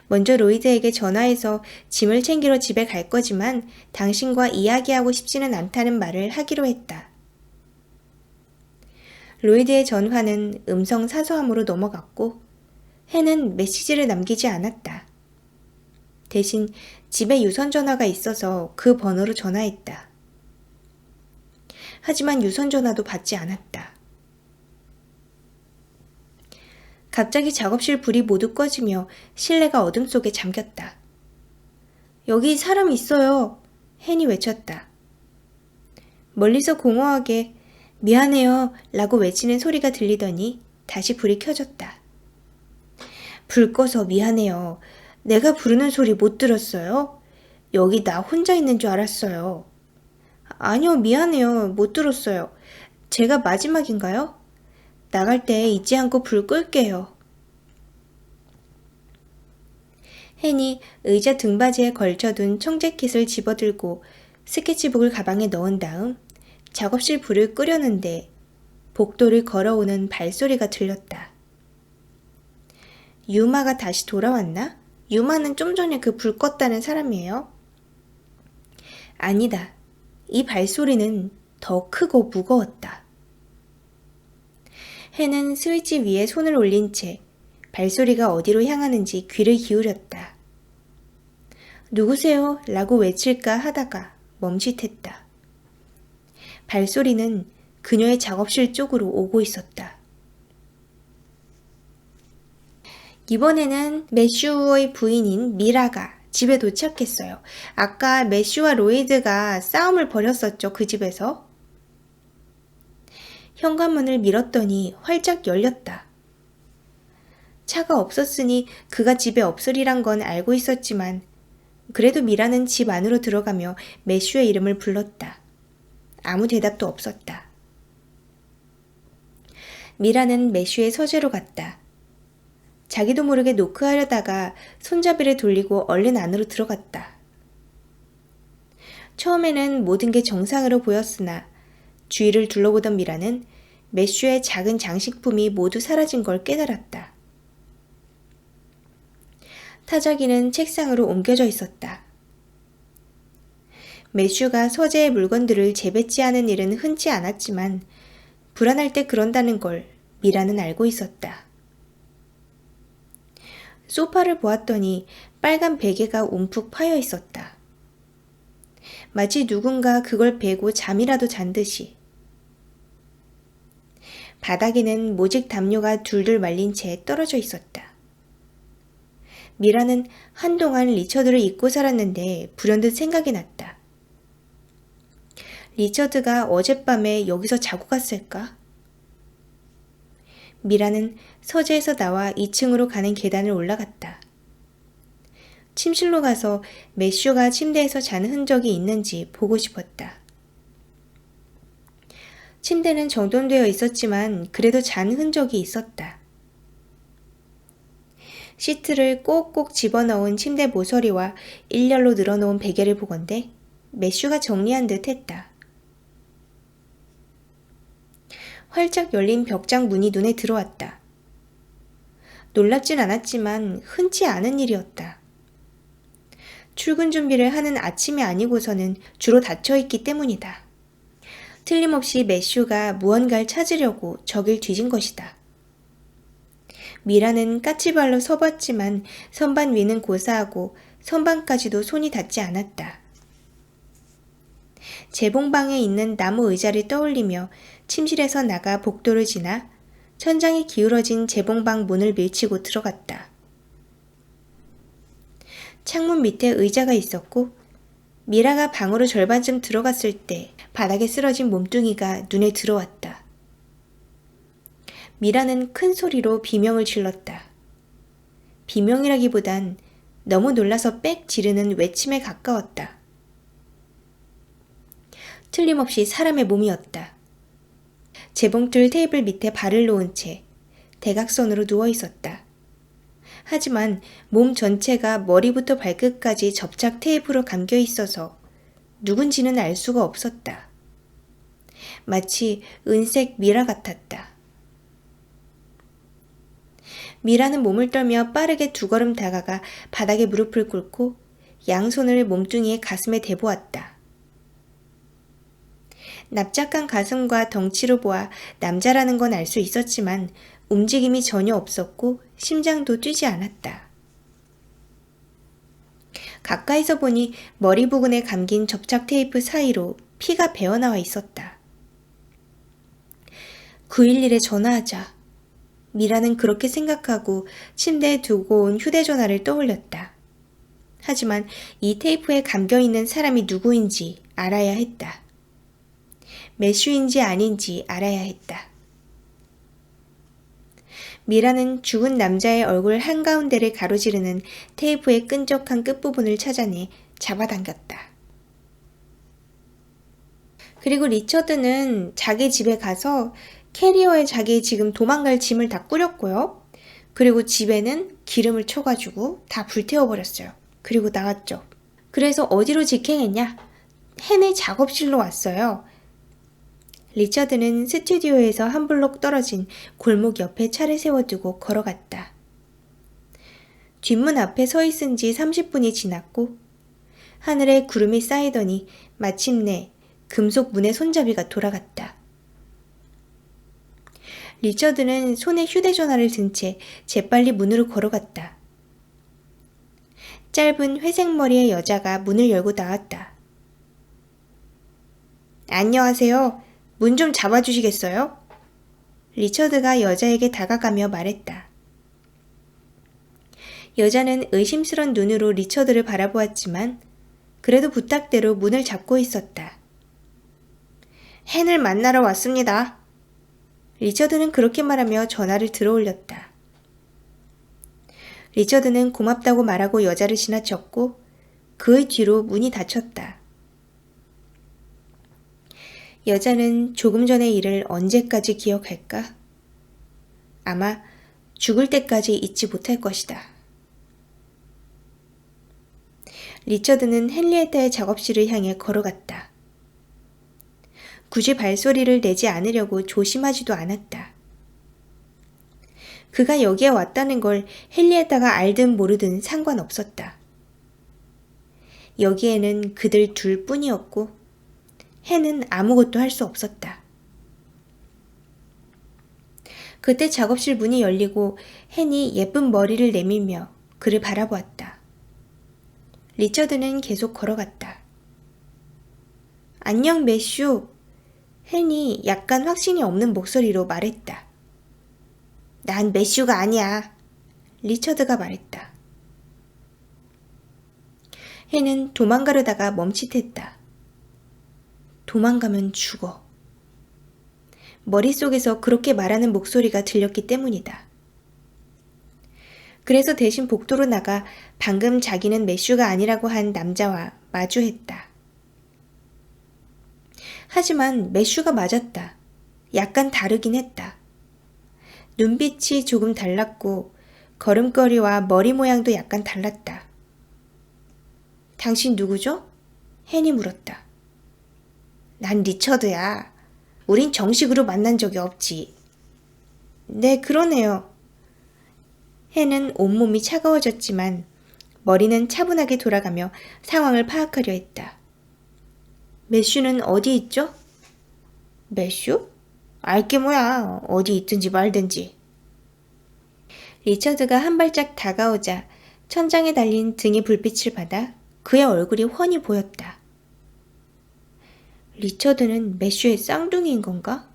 [SPEAKER 1] 먼저 로이드에게 전화해서 짐을 챙기러 집에 갈 거지만 당신과 이야기하고 싶지는 않다는 말을 하기로 했다. 로이드의 전화는 음성 사서함으로 넘어갔고 해는 메시지를 남기지 않았다. 대신 집에 유선 전화가 있어서 그 번호로 전화했다. 하지만 유선 전화도 받지 않았다. 갑자기 작업실 불이 모두 꺼지며 실내가 어둠 속에 잠겼다. 여기 사람 있어요. 헨이 외쳤다. 멀리서 공허하게 미안해요 라고 외치는 소리가 들리더니 다시 불이 켜졌다. 불 꺼서 미안해요. 내가 부르는 소리 못 들었어요? 여기 나 혼자 있는 줄 알았어요. 아니요, 미안해요. 못 들었어요. 제가 마지막인가요? 나갈 때 잊지 않고 불 끌게요. 헨이 의자 등받이에 걸쳐둔 청재킷을 집어들고 스케치북을 가방에 넣은 다음 작업실 불을 끄려는데 복도를 걸어오는 발소리가 들렸다. 유마가 다시 돌아왔나? 유마는 좀 전에 그 불 껐다는 사람이에요? 아니다. 이 발소리는 더 크고 무거웠다. 헨은 스위치 위에 손을 올린 채 발소리가 어디로 향하는지 귀를 기울였다. 누구세요? 라고 외칠까 하다가 멈칫했다. 발소리는 그녀의 작업실 쪽으로 오고 있었다. 이번에는 매슈의 부인인 미라가 집에 도착했어요. 아까 매슈와 로이드가 싸움을 벌였었죠. 그 집에서. 현관문을 밀었더니 활짝 열렸다. 차가 없었으니 그가 집에 없으리란 건 알고 있었지만 그래도 미라는 집 안으로 들어가며 매슈의 이름을 불렀다. 아무 대답도 없었다. 미라는 매슈의 서재로 갔다. 자기도 모르게 노크하려다가 손잡이를 돌리고 얼른 안으로 들어갔다. 처음에는 모든 게 정상으로 보였으나 주위를 둘러보던 미라는 매슈의 작은 장식품이 모두 사라진 걸 깨달았다. 타자기는 책상으로 옮겨져 있었다. 매슈가 서재의 물건들을 재배치하는 일은 흔치 않았지만 불안할 때 그런다는 걸 미라는 알고 있었다. 소파를 보았더니 빨간 베개가 움푹 파여 있었다. 마치 누군가 그걸 베고 잠이라도 잔 듯이. 바닥에는 모직 담요가 둘둘 말린 채 떨어져 있었다. 미라는 한동안 리처드를 잊고 살았는데 불현듯 생각이 났다. 리처드가 어젯밤에 여기서 자고 갔을까? 미라는 서재에서 나와 2층으로 가는 계단을 올라갔다. 침실로 가서 매슈가 침대에서 자는 흔적이 있는지 보고 싶었다. 침대는 정돈되어 있었지만 그래도 잔 흔적이 있었다. 시트를 꼭꼭 집어넣은 침대 모서리와 일렬로 늘어놓은 베개를 보건대 매슈가 정리한 듯 했다. 활짝 열린 벽장 문이 눈에 들어왔다. 놀랍진 않았지만 흔치 않은 일이었다. 출근 준비를 하는 아침이 아니고서는 주로 닫혀있기 때문이다. 틀림없이 매슈가 무언가를 찾으려고 저길 뒤진 것이다. 미라는 까치발로 서봤지만 선반 위는 고사하고 선반까지도 손이 닿지 않았다. 재봉방에 있는 나무 의자를 떠올리며 침실에서 나가 복도를 지나 천장이 기울어진 재봉방 문을 밀치고 들어갔다. 창문 밑에 의자가 있었고 미라가 방으로 절반쯤 들어갔을 때 바닥에 쓰러진 몸뚱이가 눈에 들어왔다. 미라는 큰 소리로 비명을 질렀다. 비명이라기보단 너무 놀라서 빽 지르는 외침에 가까웠다. 틀림없이 사람의 몸이었다. 재봉틀 테이블 밑에 발을 놓은 채 대각선으로 누워 있었다. 하지만 몸 전체가 머리부터 발끝까지 접착 테이프로 감겨 있어서 누군지는 알 수가 없었다. 마치 은색 미라 같았다. 미라는 몸을 떨며 빠르게 2걸음 다가가 바닥에 무릎을 꿇고 양손을 몸뚱이의 가슴에 대보았다. 납작한 가슴과 덩치로 보아 남자라는 건 알 수 있었지만 움직임이 전혀 없었고 심장도 뛰지 않았다. 가까이서 보니 머리 부근에 감긴 접착 테이프 사이로 피가 배어나와 있었다. 911에 전화하자. 미라는 그렇게 생각하고 침대에 두고 온 휴대전화를 떠올렸다. 하지만 이 테이프에 감겨있는 사람이 누구인지 알아야 했다. 매슈인지 아닌지 알아야 했다. 미라는 죽은 남자의 얼굴 한가운데를 가로지르는 테이프의 끈적한 끝부분을 찾아내 잡아당겼다. 그리고 리처드는 자기 집에 가서 캐리어에 자기 지금 도망갈 짐을 다 꾸렸고요. 그리고 집에는 기름을 쳐가지고 다 불태워버렸어요. 그리고 나갔죠. 그래서 어디로 직행했냐? 헨의 작업실로 왔어요. 리처드는 스튜디오에서 한 블록 떨어진 골목 옆에 차를 세워두고 걸어갔다. 뒷문 앞에 서 있은 지 30분이 지났고 하늘에 구름이 쌓이더니 마침내 금속 문의 손잡이가 돌아갔다. 리처드는 손에 휴대전화를 든 채 재빨리 문으로 걸어갔다. 짧은 회색 머리의 여자가 문을 열고 나왔다. 안녕하세요. 문 좀 잡아주시겠어요? 리처드가 여자에게 다가가며 말했다. 여자는 의심스런 눈으로 리처드를 바라보았지만 그래도 부탁대로 문을 잡고 있었다. 헨을 만나러 왔습니다. 리처드는 그렇게 말하며 전화를 들어올렸다. 리처드는 고맙다고 말하고 여자를 지나쳤고 그의 뒤로 문이 닫혔다. 여자는 조금 전의 일을 언제까지 기억할까? 아마 죽을 때까지 잊지 못할 것이다. 리처드는 헨리에타의 작업실을 향해 걸어갔다. 굳이 발소리를 내지 않으려고 조심하지도 않았다. 그가 여기에 왔다는 걸 헨리에타가 알든 모르든 상관없었다. 여기에는 그들 둘뿐이었고 헨은 아무것도 할 수 없었다. 그때 작업실 문이 열리고 헨이 예쁜 머리를 내밀며 그를 바라보았다. 리처드는 계속 걸어갔다. 안녕 매슈. 헨이 약간 확신이 없는 목소리로 말했다. 난 매슈가 아니야. 리처드가 말했다. 헨은 도망가려다가 멈칫했다. 도망가면 죽어. 머릿속에서 그렇게 말하는 목소리가 들렸기 때문이다. 그래서 대신 복도로 나가 방금 자기는 매슈가 아니라고 한 남자와 마주했다. 하지만 매슈가 맞았다. 약간 다르긴 했다. 눈빛이 조금 달랐고 걸음걸이와 머리 모양도 약간 달랐다. 당신 누구죠? 헨이 물었다. 난 리처드야. 우린 정식으로 만난 적이 없지. 네, 그러네요. 헨은 온몸이 차가워졌지만 머리는 차분하게 돌아가며 상황을 파악하려 했다. 매슈는 어디 있죠? 매슈? 알게 뭐야. 어디 있든지 말든지. 리처드가 한 발짝 다가오자 천장에 달린 등의 불빛을 받아 그의 얼굴이 훤히 보였다. 리처드는 매슈의 쌍둥이인 건가?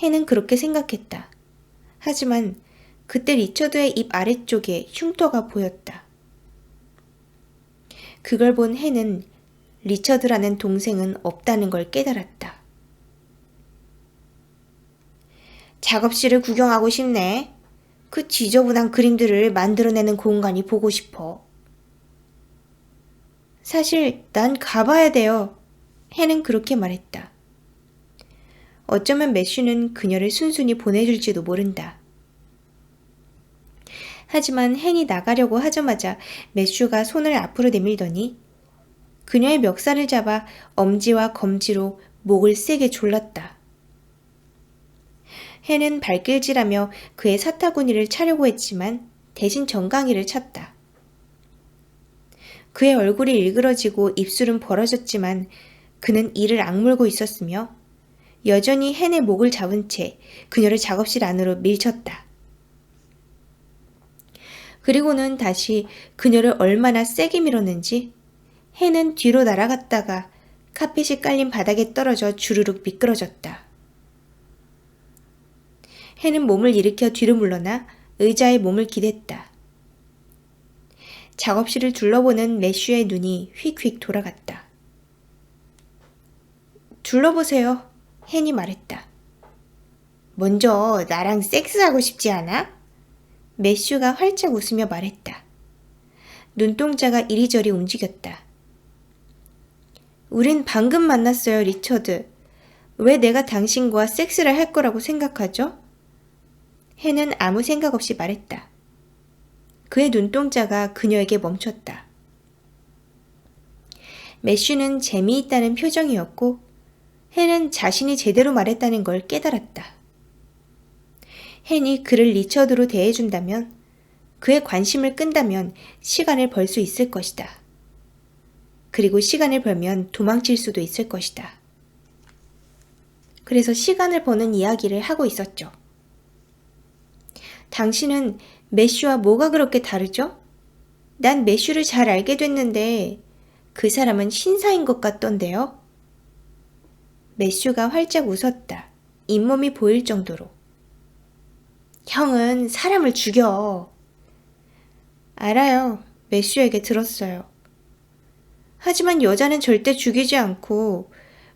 [SPEAKER 1] 헨은 그렇게 생각했다. 하지만 그때 리처드의 입 아래쪽에 흉터가 보였다. 그걸 본 헨은 리처드라는 동생은 없다는 걸 깨달았다. 작업실을 구경하고 싶네. 그 지저분한 그림들을 만들어내는 공간이 보고 싶어. 사실 난 가봐야 돼요. 헨은 그렇게 말했다. 어쩌면 매슈는 그녀를 순순히 보내줄지도 모른다. 하지만 헨이 나가려고 하자마자 매슈가 손을 앞으로 내밀더니 그녀의 멱살을 잡아 엄지와 검지로 목을 세게 졸랐다. 헨은 발길질하며 그의 사타구니를 차려고 했지만 대신 정강이를 찼다. 그의 얼굴이 일그러지고 입술은 벌어졌지만 그는 이를 악물고 있었으며 여전히 헨의 목을 잡은 채 그녀를 작업실 안으로 밀쳤다. 그리고는 다시 그녀를 얼마나 세게 밀었는지 헨은 뒤로 날아갔다가 카펫이 깔린 바닥에 떨어져 주르륵 미끄러졌다. 헨은 몸을 일으켜 뒤로 물러나 의자에 몸을 기댔다. 작업실을 둘러보는 매슈의 눈이 휙휙 돌아갔다. 둘러보세요. 헨이 말했다. 먼저 나랑 섹스하고 싶지 않아? 매슈가 활짝 웃으며 말했다. 눈동자가 이리저리 움직였다. 우린 방금 만났어요, 리처드. 왜 내가 당신과 섹스를 할 거라고 생각하죠? 헨은 아무 생각 없이 말했다. 그의 눈동자가 그녀에게 멈췄다. 매슈는 재미있다는 표정이었고 헨은 자신이 제대로 말했다는 걸 깨달았다. 헨이 그를 리처드로 대해준다면, 그의 관심을 끈다면 시간을 벌 수 있을 것이다. 그리고 시간을 벌면 도망칠 수도 있을 것이다. 그래서 시간을 버는 이야기를 하고 있었죠. 당신은 매슈와 뭐가 그렇게 다르죠? 난 매슈를 잘 알게 됐는데 그 사람은 신사인 것 같던데요? 매슈가 활짝 웃었다. 잇몸이 보일 정도로. 형은 사람을 죽여. 알아요. 매슈에게 들었어요. 하지만 여자는 절대 죽이지 않고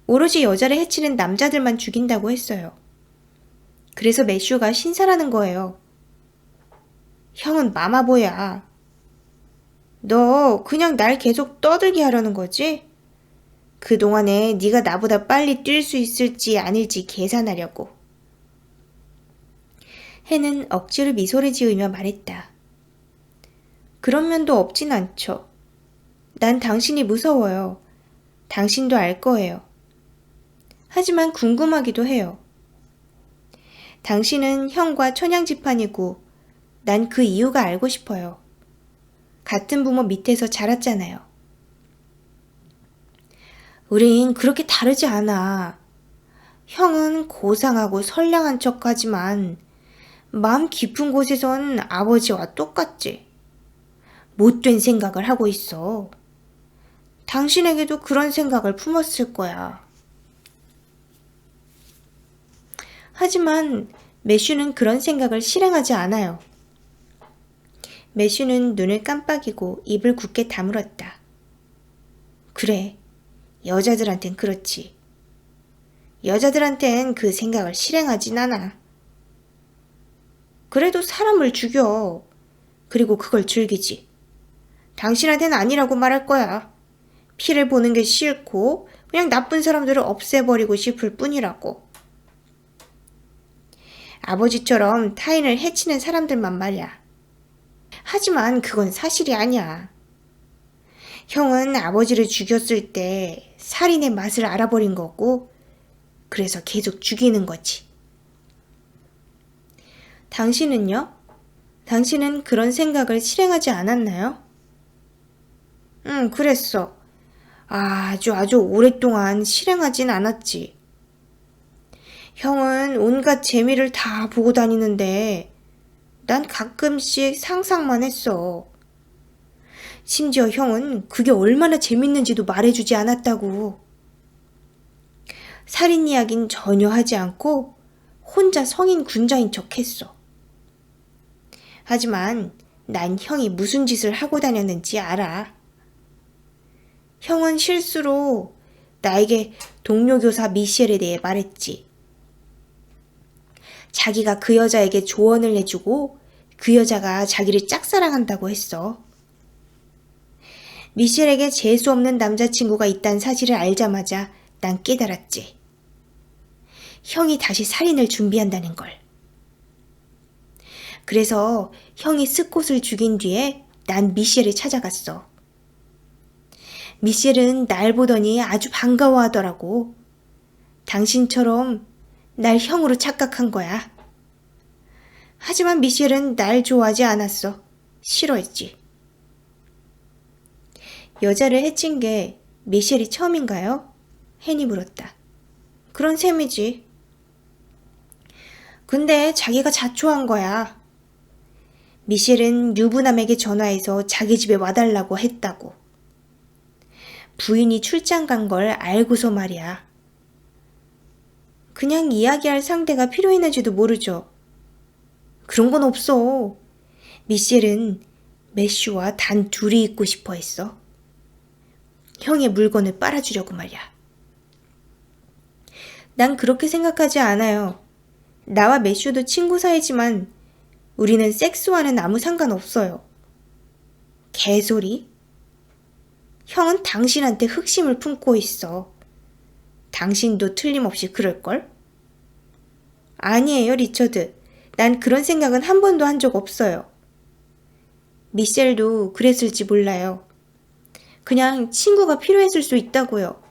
[SPEAKER 1] 오로지 여자를 해치는 남자들만 죽인다고 했어요. 그래서 매슈가 신사라는 거예요. 형은 마마보야. 너 그냥 날 계속 떠들게 하려는 거지? 그동안에 네가 나보다 빨리 뛸 수 있을지 아닐지 계산하려고. 헨은 억지로 미소를 지으며 말했다. 그런 면도 없진 않죠. 난 당신이 무서워요. 당신도 알 거예요. 하지만 궁금하기도 해요. 당신은 형과 천양지판이고 난 그 이유가 알고 싶어요. 같은 부모 밑에서 자랐잖아요. 우린 그렇게 다르지 않아. 형은 고상하고 선량한 척하지만 마음 깊은 곳에선 아버지와 똑같지. 못된 생각을 하고 있어. 당신에게도 그런 생각을 품었을 거야. 하지만 매슈는 그런 생각을 실행하지 않아요. 매슈는 눈을 깜빡이고 입을 굳게 다물었다. 그래, 여자들한텐 그렇지. 여자들한텐 그 생각을 실행하진 않아. 그래도 사람을 죽여. 그리고 그걸 즐기지. 당신한테는 아니라고 말할 거야. 피를 보는 게 싫고 그냥 나쁜 사람들을 없애버리고 싶을 뿐이라고. 아버지처럼 타인을 해치는 사람들만 말이야. 하지만 그건 사실이 아니야. 형은 아버지를 죽였을 때 살인의 맛을 알아버린 거고 그래서 계속 죽이는 거지. 당신은요? 당신은 그런 생각을 실행하지 않았나요? 응, 그랬어. 아주 오랫동안 실행하진 않았지. 형은 온갖 재미를 다 보고 다니는데 난 가끔씩 상상만 했어. 심지어 형은 그게 얼마나 재밌는지도 말해주지 않았다고. 살인 이야기는 전혀 하지 않고 혼자 성인 군자인 척 했어. 하지만 난 형이 무슨 짓을 하고 다녔는지 알아. 형은 실수로 나에게 동료 교사 미셸에 대해 말했지. 자기가 그 여자에게 조언을 해주고 그 여자가 자기를 짝사랑한다고 했어. 미셸에게 재수없는 남자친구가 있다는 사실을 알자마자 난 깨달았지. 형이 다시 살인을 준비한다는 걸. 그래서 형이 스콧을 죽인 뒤에 난 미셸을 찾아갔어. 미셸은 날 보더니 아주 반가워하더라고. 당신처럼 날 형으로 착각한 거야. 하지만 미셸은 날 좋아하지 않았어. 싫어했지. 여자를 해친 게 미셸이 처음인가요? 헨이 물었다. 그런 셈이지. 근데 자기가 자초한 거야. 미셸은 유부남에게 전화해서 자기 집에 와달라고 했다고. 부인이 출장 간 걸 알고서 말이야. 그냥 이야기할 상대가 필요했는지도 모르죠. 그런 건 없어. 미셸은 매슈와 단 둘이 있고 싶어 했어. 형의 물건을 빨아주려고 말이야. 난 그렇게 생각하지 않아요. 나와 매슈도 친구 사이지만 우리는 섹스와는 아무 상관없어요. 개소리? 형은 당신한테 흑심을 품고 있어. 당신도 틀림없이 그럴걸? 아니에요, 리처드. 난 그런 생각은 한 번도 한 적 없어요. 미셸도 그랬을지 몰라요. 그냥 친구가 필요했을 수 있다고요.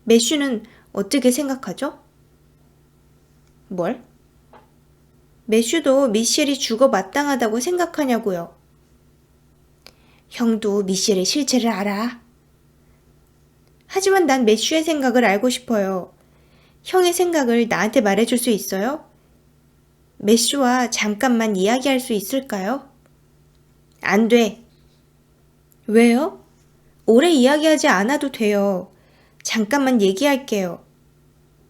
[SPEAKER 1] 매슈는 어떻게 생각하죠? 뭘? 매슈도 미셸이 죽어 마땅하다고 생각하냐고요. 형도 미셸의 실체를 알아. 하지만 난 매슈의 생각을 알고 싶어요. 형의 생각을 나한테 말해줄 수 있어요? 매슈와 잠깐만 이야기할 수 있을까요? 안 돼. 왜요? 오래 이야기하지 않아도 돼요. 잠깐만 얘기할게요.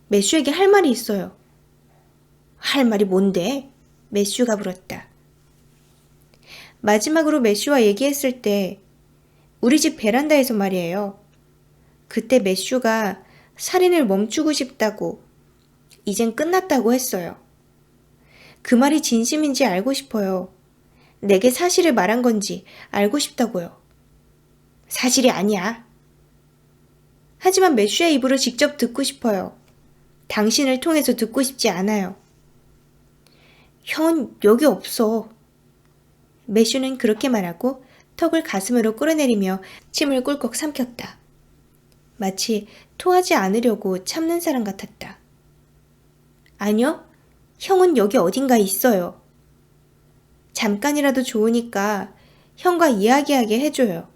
[SPEAKER 1] 매슈에게 할 말이 있어요. 할 말이 뭔데? 매슈가 물었다. 마지막으로 매슈와 얘기했을 때 우리 집 베란다에서 말이에요. 그때 매슈가 살인을 멈추고 싶다고, 이젠 끝났다고 했어요. 그 말이 진심인지 알고 싶어요. 내게 사실을 말한 건지 알고 싶다고요. 사실이 아니야. 하지만 매슈의 입으로 직접 듣고 싶어요. 당신을 통해서 듣고 싶지 않아요. 형은 여기 없어. 매슈는 그렇게 말하고 턱을 가슴으로 끌어내리며 침을 꿀꺽 삼켰다. 마치 토하지 않으려고 참는 사람 같았다. 아니요, 형은 여기 어딘가에 있어요. 잠깐이라도 좋으니까 형과 이야기하게 해줘요.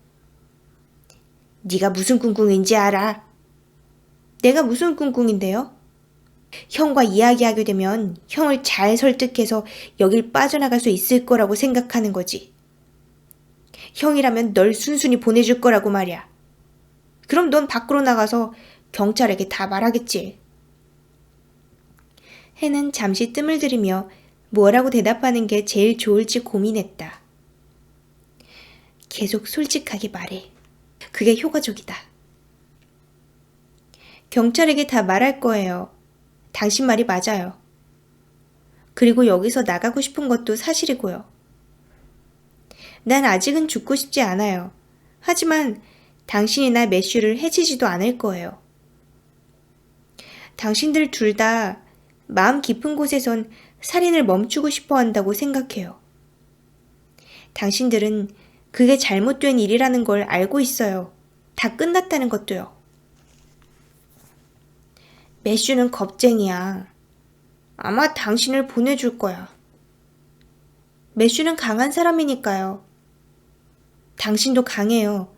[SPEAKER 1] 네가 무슨 꿍꿍인지 알아? 내가 무슨 꿍꿍인데요? 형과 이야기하게 되면 형을 잘 설득해서 여길 빠져나갈 수 있을 거라고 생각하는 거지. 형이라면 널 순순히 보내줄 거라고 말이야. 그럼 넌 밖으로 나가서 경찰에게 다 말하겠지. 해는 잠시 뜸을 들이며 뭐라고 대답하는 게 제일 좋을지 고민했다. 계속 솔직하게 말해. 그게 효과적이다. 경찰에게 다 말할 거예요. 당신 말이 맞아요. 그리고 여기서 나가고 싶은 것도 사실이고요. 난 아직은 죽고 싶지 않아요. 하지만 당신이나 매슈를 해치지도 않을 거예요. 당신들 둘 다 마음 깊은 곳에선 살인을 멈추고 싶어 한다고 생각해요. 당신들은 그게 잘못된 일이라는 걸 알고 있어요. 다 끝났다는 것도요. 매슈는 겁쟁이야. 아마 당신을 보내줄 거야. 매슈는 강한 사람이니까요. 당신도 강해요.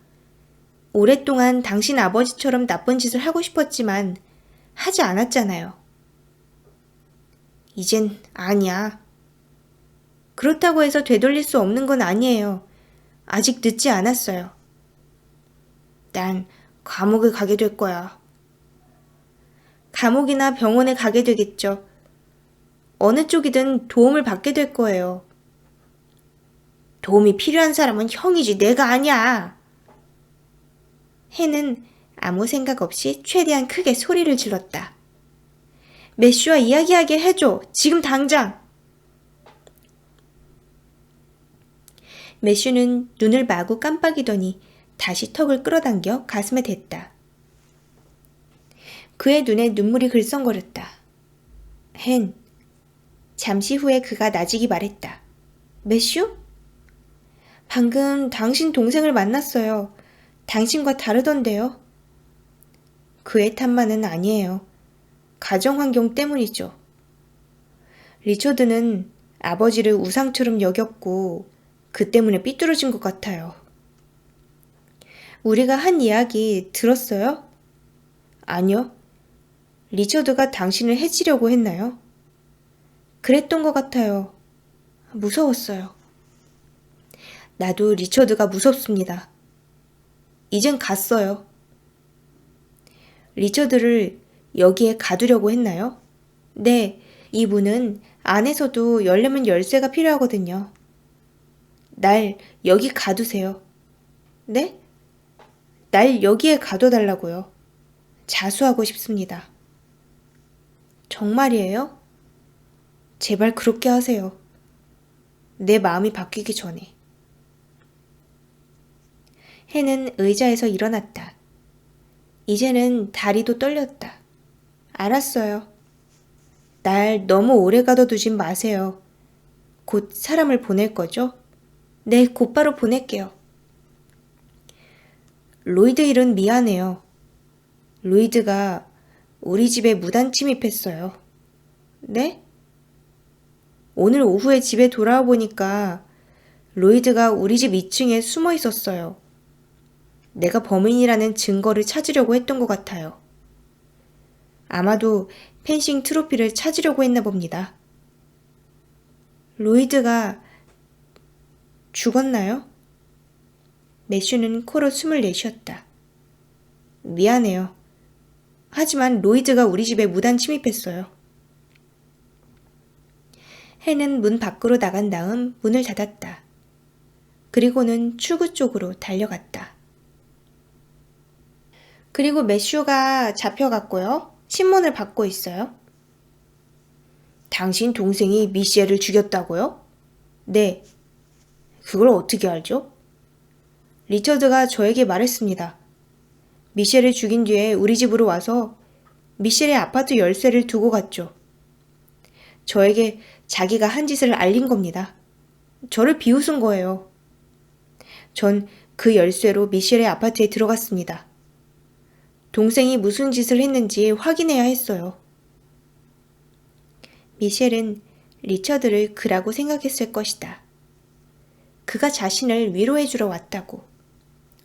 [SPEAKER 1] 오랫동안 당신 아버지처럼 나쁜 짓을 하고 싶었지만 하지 않았잖아요. 이젠 아니야. 그렇다고 해서 되돌릴 수 없는 건 아니에요. 아직 늦지 않았어요. 난 감옥에 가게 될 거야. 감옥이나 병원에 가게 되겠죠. 어느 쪽이든 도움을 받게 될 거예요. 도움이 필요한 사람은 형이지 내가 아니야. 헨은 아무 생각 없이 최대한 크게 소리를 질렀다. 매슈와 이야기하게 해줘. 지금 당장. 매슈는 눈을 마구 깜빡이더니 다시 턱을 끌어당겨 가슴에 댔다. 그의 눈에 눈물이 글썽거렸다. 헨. 잠시 후에 그가 나직이 말했다. 매슈? 방금 당신 동생을 만났어요. 당신과 다르던데요. 그의 탓만은 아니에요. 가정환경 때문이죠. 리처드는 아버지를 우상처럼 여겼고 그 때문에 삐뚤어진 것 같아요. 우리가 한 이야기 들었어요? 아니요. 리처드가 당신을 해치려고 했나요? 그랬던 것 같아요. 무서웠어요. 나도 리처드가 무섭습니다. 이젠 갔어요. 리처드를 여기에 가두려고 했나요? 네, 이 문은 안에서도 열려면 열쇠가 필요하거든요. 날 여기 가두세요. 네? 날 여기에 가둬달라고요. 자수하고 싶습니다. 정말이에요? 제발 그렇게 하세요. 내 마음이 바뀌기 전에. 헨은 의자에서 일어났다. 이제는 다리도 떨렸다. 알았어요. 날 너무 오래 가둬두진 마세요. 곧 사람을 보낼 거죠? 네, 곧바로 보낼게요. 로이드 일은 미안해요. 로이드가 우리 집에 무단 침입했어요. 네? 오늘 오후에 집에 돌아와 보니까 로이드가 우리 집 2층에 숨어 있었어요. 내가 범인이라는 증거를 찾으려고 했던 것 같아요. 아마도 펜싱 트로피를 찾으려고 했나 봅니다. 로이드가 죽었나요? 매슈는 코로 숨을 내쉬었다. 미안해요. 하지만 로이드가 우리 집에 무단 침입했어요. 헨은 문 밖으로 나간 다음 문을 닫았다. 그리고는 출구 쪽으로 달려갔다. 그리고 매슈가 잡혀갔고요. 신문을 받고 있어요. 당신 동생이 미셸을 죽였다고요? 네. 그걸 어떻게 알죠? 리처드가 저에게 말했습니다. 미셸을 죽인 뒤에 우리 집으로 와서 미셸의 아파트 열쇠를 두고 갔죠. 저에게 자기가 한 짓을 알린 겁니다. 저를 비웃은 거예요. 전 그 열쇠로 미셸의 아파트에 들어갔습니다. 동생이 무슨 짓을 했는지 확인해야 했어요. 미셸은 리처드를 그라고 생각했을 것이다. 그가 자신을 위로해주러 왔다고.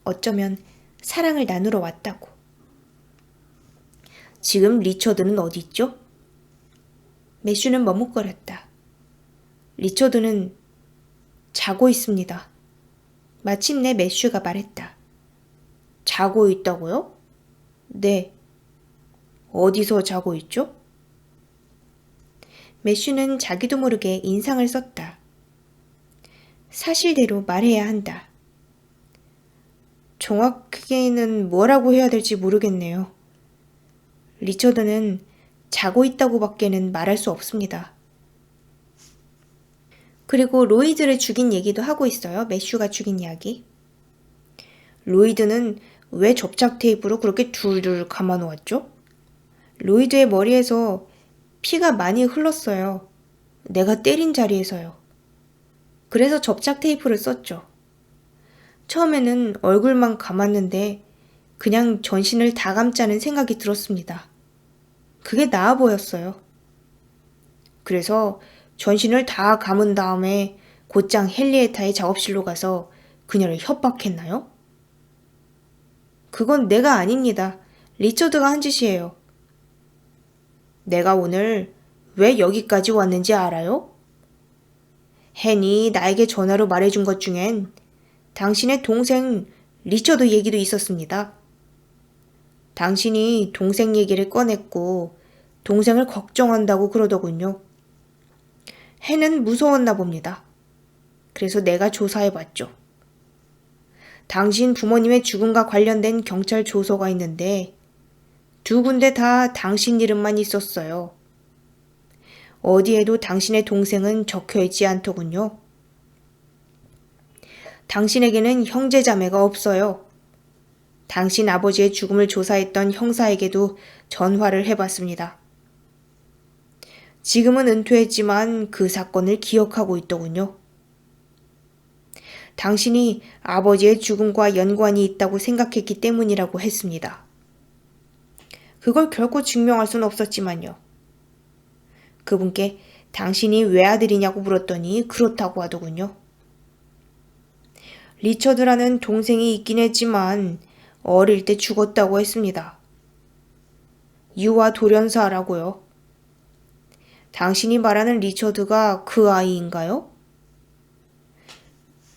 [SPEAKER 1] 어쩌면 사랑을 나누러 왔다고. 지금 리처드는 어디 있죠? 매슈는 머뭇거렸다. 리처드는 자고 있습니다. 마침내 매슈가 말했다. 자고 있다고요? 네. 어디서 자고 있죠? 매슈는 자기도 모르게 인상을 썼다. 사실대로 말해야 한다. 정확하게는 뭐라고 해야 될지 모르겠네요. 리처드는 자고 있다고밖에는 말할 수 없습니다. 그리고 로이드를 죽인 얘기도 하고 있어요. 매슈가 죽인 이야기. 로이드는 왜 접착 테이프로 그렇게 둘둘 감아놓았죠? 로이드의 머리에서 피가 많이 흘렀어요. 내가 때린 자리에서요. 그래서 접착 테이프를 썼죠. 처음에는 얼굴만 감았는데 그냥 전신을 다 감자는 생각이 들었습니다. 그게 나아 보였어요. 그래서 전신을 다 감은 다음에 곧장 헨리에타의 작업실로 가서 그녀를 협박했나요? 그건 내가 아닙니다. 리처드가 한 짓이에요. 내가 오늘 왜 여기까지 왔는지 알아요? 헨이 나에게 전화로 말해준 것 중엔 당신의 동생 리처드 얘기도 있었습니다. 당신이 동생 얘기를 꺼냈고 동생을 걱정한다고 그러더군요. 헨은 무서웠나 봅니다. 그래서 내가 조사해봤죠. 당신 부모님의 죽음과 관련된 경찰 조서가 있는데 두 군데 다 당신 이름만 있었어요. 어디에도 당신의 동생은 적혀있지 않더군요. 당신에게는 형제 자매가 없어요. 당신 아버지의 죽음을 조사했던 형사에게도 전화를 해봤습니다. 지금은 은퇴했지만 그 사건을 기억하고 있더군요. 당신이 아버지의 죽음과 연관이 있다고 생각했기 때문이라고 했습니다. 그걸 결코 증명할 순 없었지만요. 그분께 당신이 외아들이냐고 물었더니 그렇다고 하더군요. 리처드라는 동생이 있긴 했지만 어릴 때 죽었다고 했습니다. 유아 돌연사라고요. 당신이 말하는 리처드가 그 아이인가요?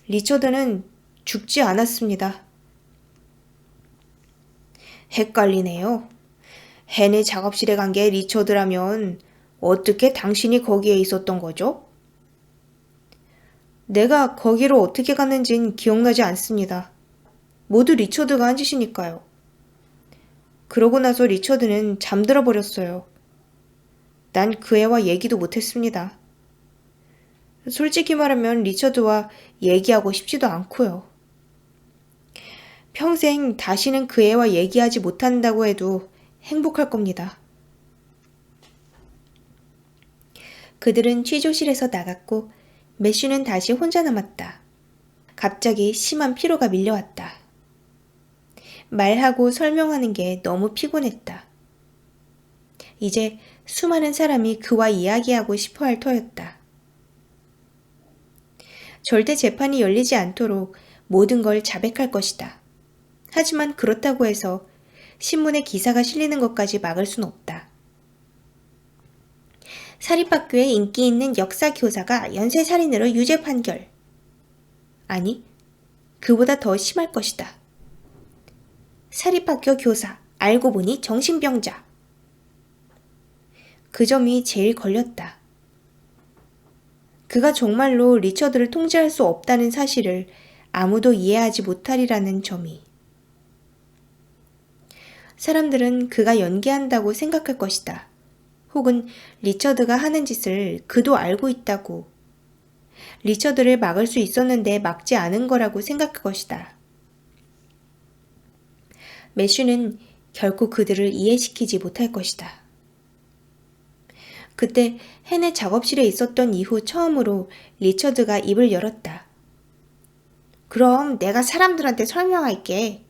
[SPEAKER 1] 리처드는 죽지 않았습니다. 헷갈리네요. 헨의 작업실에 간 게 리처드라면 어떻게 당신이 거기에 있었던 거죠? 내가 거기로 어떻게 갔는진 기억나지 않습니다. 모두 리처드가 한 짓이니까요. 그러고 나서 리처드는 잠들어 버렸어요. 난 그 애와 얘기도 못했습니다. 솔직히 말하면 리처드와 얘기하고 싶지도 않고요. 평생 다시는 그 애와 얘기하지 못한다고 해도 행복할 겁니다. 그들은 취조실에서 나갔고 매슈는 다시 혼자 남았다. 갑자기 심한 피로가 밀려왔다. 말하고 설명하는 게 너무 피곤했다. 이제 수많은 사람이 그와 이야기하고 싶어 할 터였다. 절대 재판이 열리지 않도록 모든 걸 자백할 것이다. 하지만 그렇다고 해서 신문에 기사가 실리는 것까지 막을 순 없다. 사립학교에 인기 있는 역사 교사가 연쇄살인으로 유죄 판결. 아니, 그보다 더 심할 것이다. 사립학교 교사, 알고 보니 정신병자. 그 점이 제일 걸렸다. 그가 정말로 리처드를 통제할 수 없다는 사실을 아무도 이해하지 못하리라는 점이. 사람들은 그가 연기한다고 생각할 것이다. 혹은 리처드가 하는 짓을 그도 알고 있다고. 리처드를 막을 수 있었는데 막지 않은 거라고 생각할 것이다. 매슈는 결코 그들을 이해시키지 못할 것이다. 그때 헨의 작업실에 있었던 이후 처음으로 리처드가 입을 열었다. 그럼 내가 사람들한테 설명할게.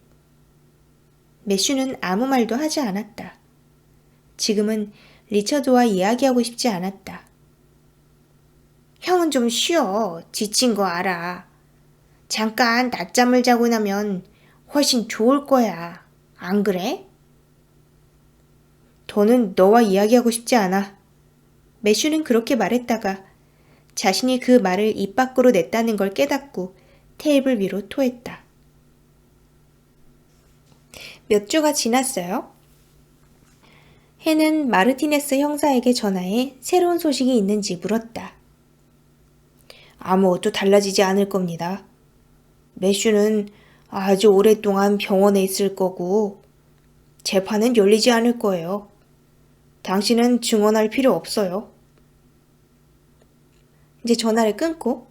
[SPEAKER 1] 매슈는 아무 말도 하지 않았다. 지금은 리처드와 이야기하고 싶지 않았다. 형은 좀 쉬어. 지친 거 알아. 잠깐 낮잠을 자고 나면 훨씬 좋을 거야. 안 그래? 더는 너와 이야기하고 싶지 않아. 매슈는 그렇게 말했다가 자신이 그 말을 입 밖으로 냈다는 걸 깨닫고 테이블 위로 토했다. 몇 주가 지났어요. 헨은 마르티네스 형사에게 전화해 새로운 소식이 있는지 물었다. 아무것도 달라지지 않을 겁니다. 매슈는 아주 오랫동안 병원에 있을 거고 재판은 열리지 않을 거예요. 당신은 증언할 필요 없어요. 이제 전화를 끊고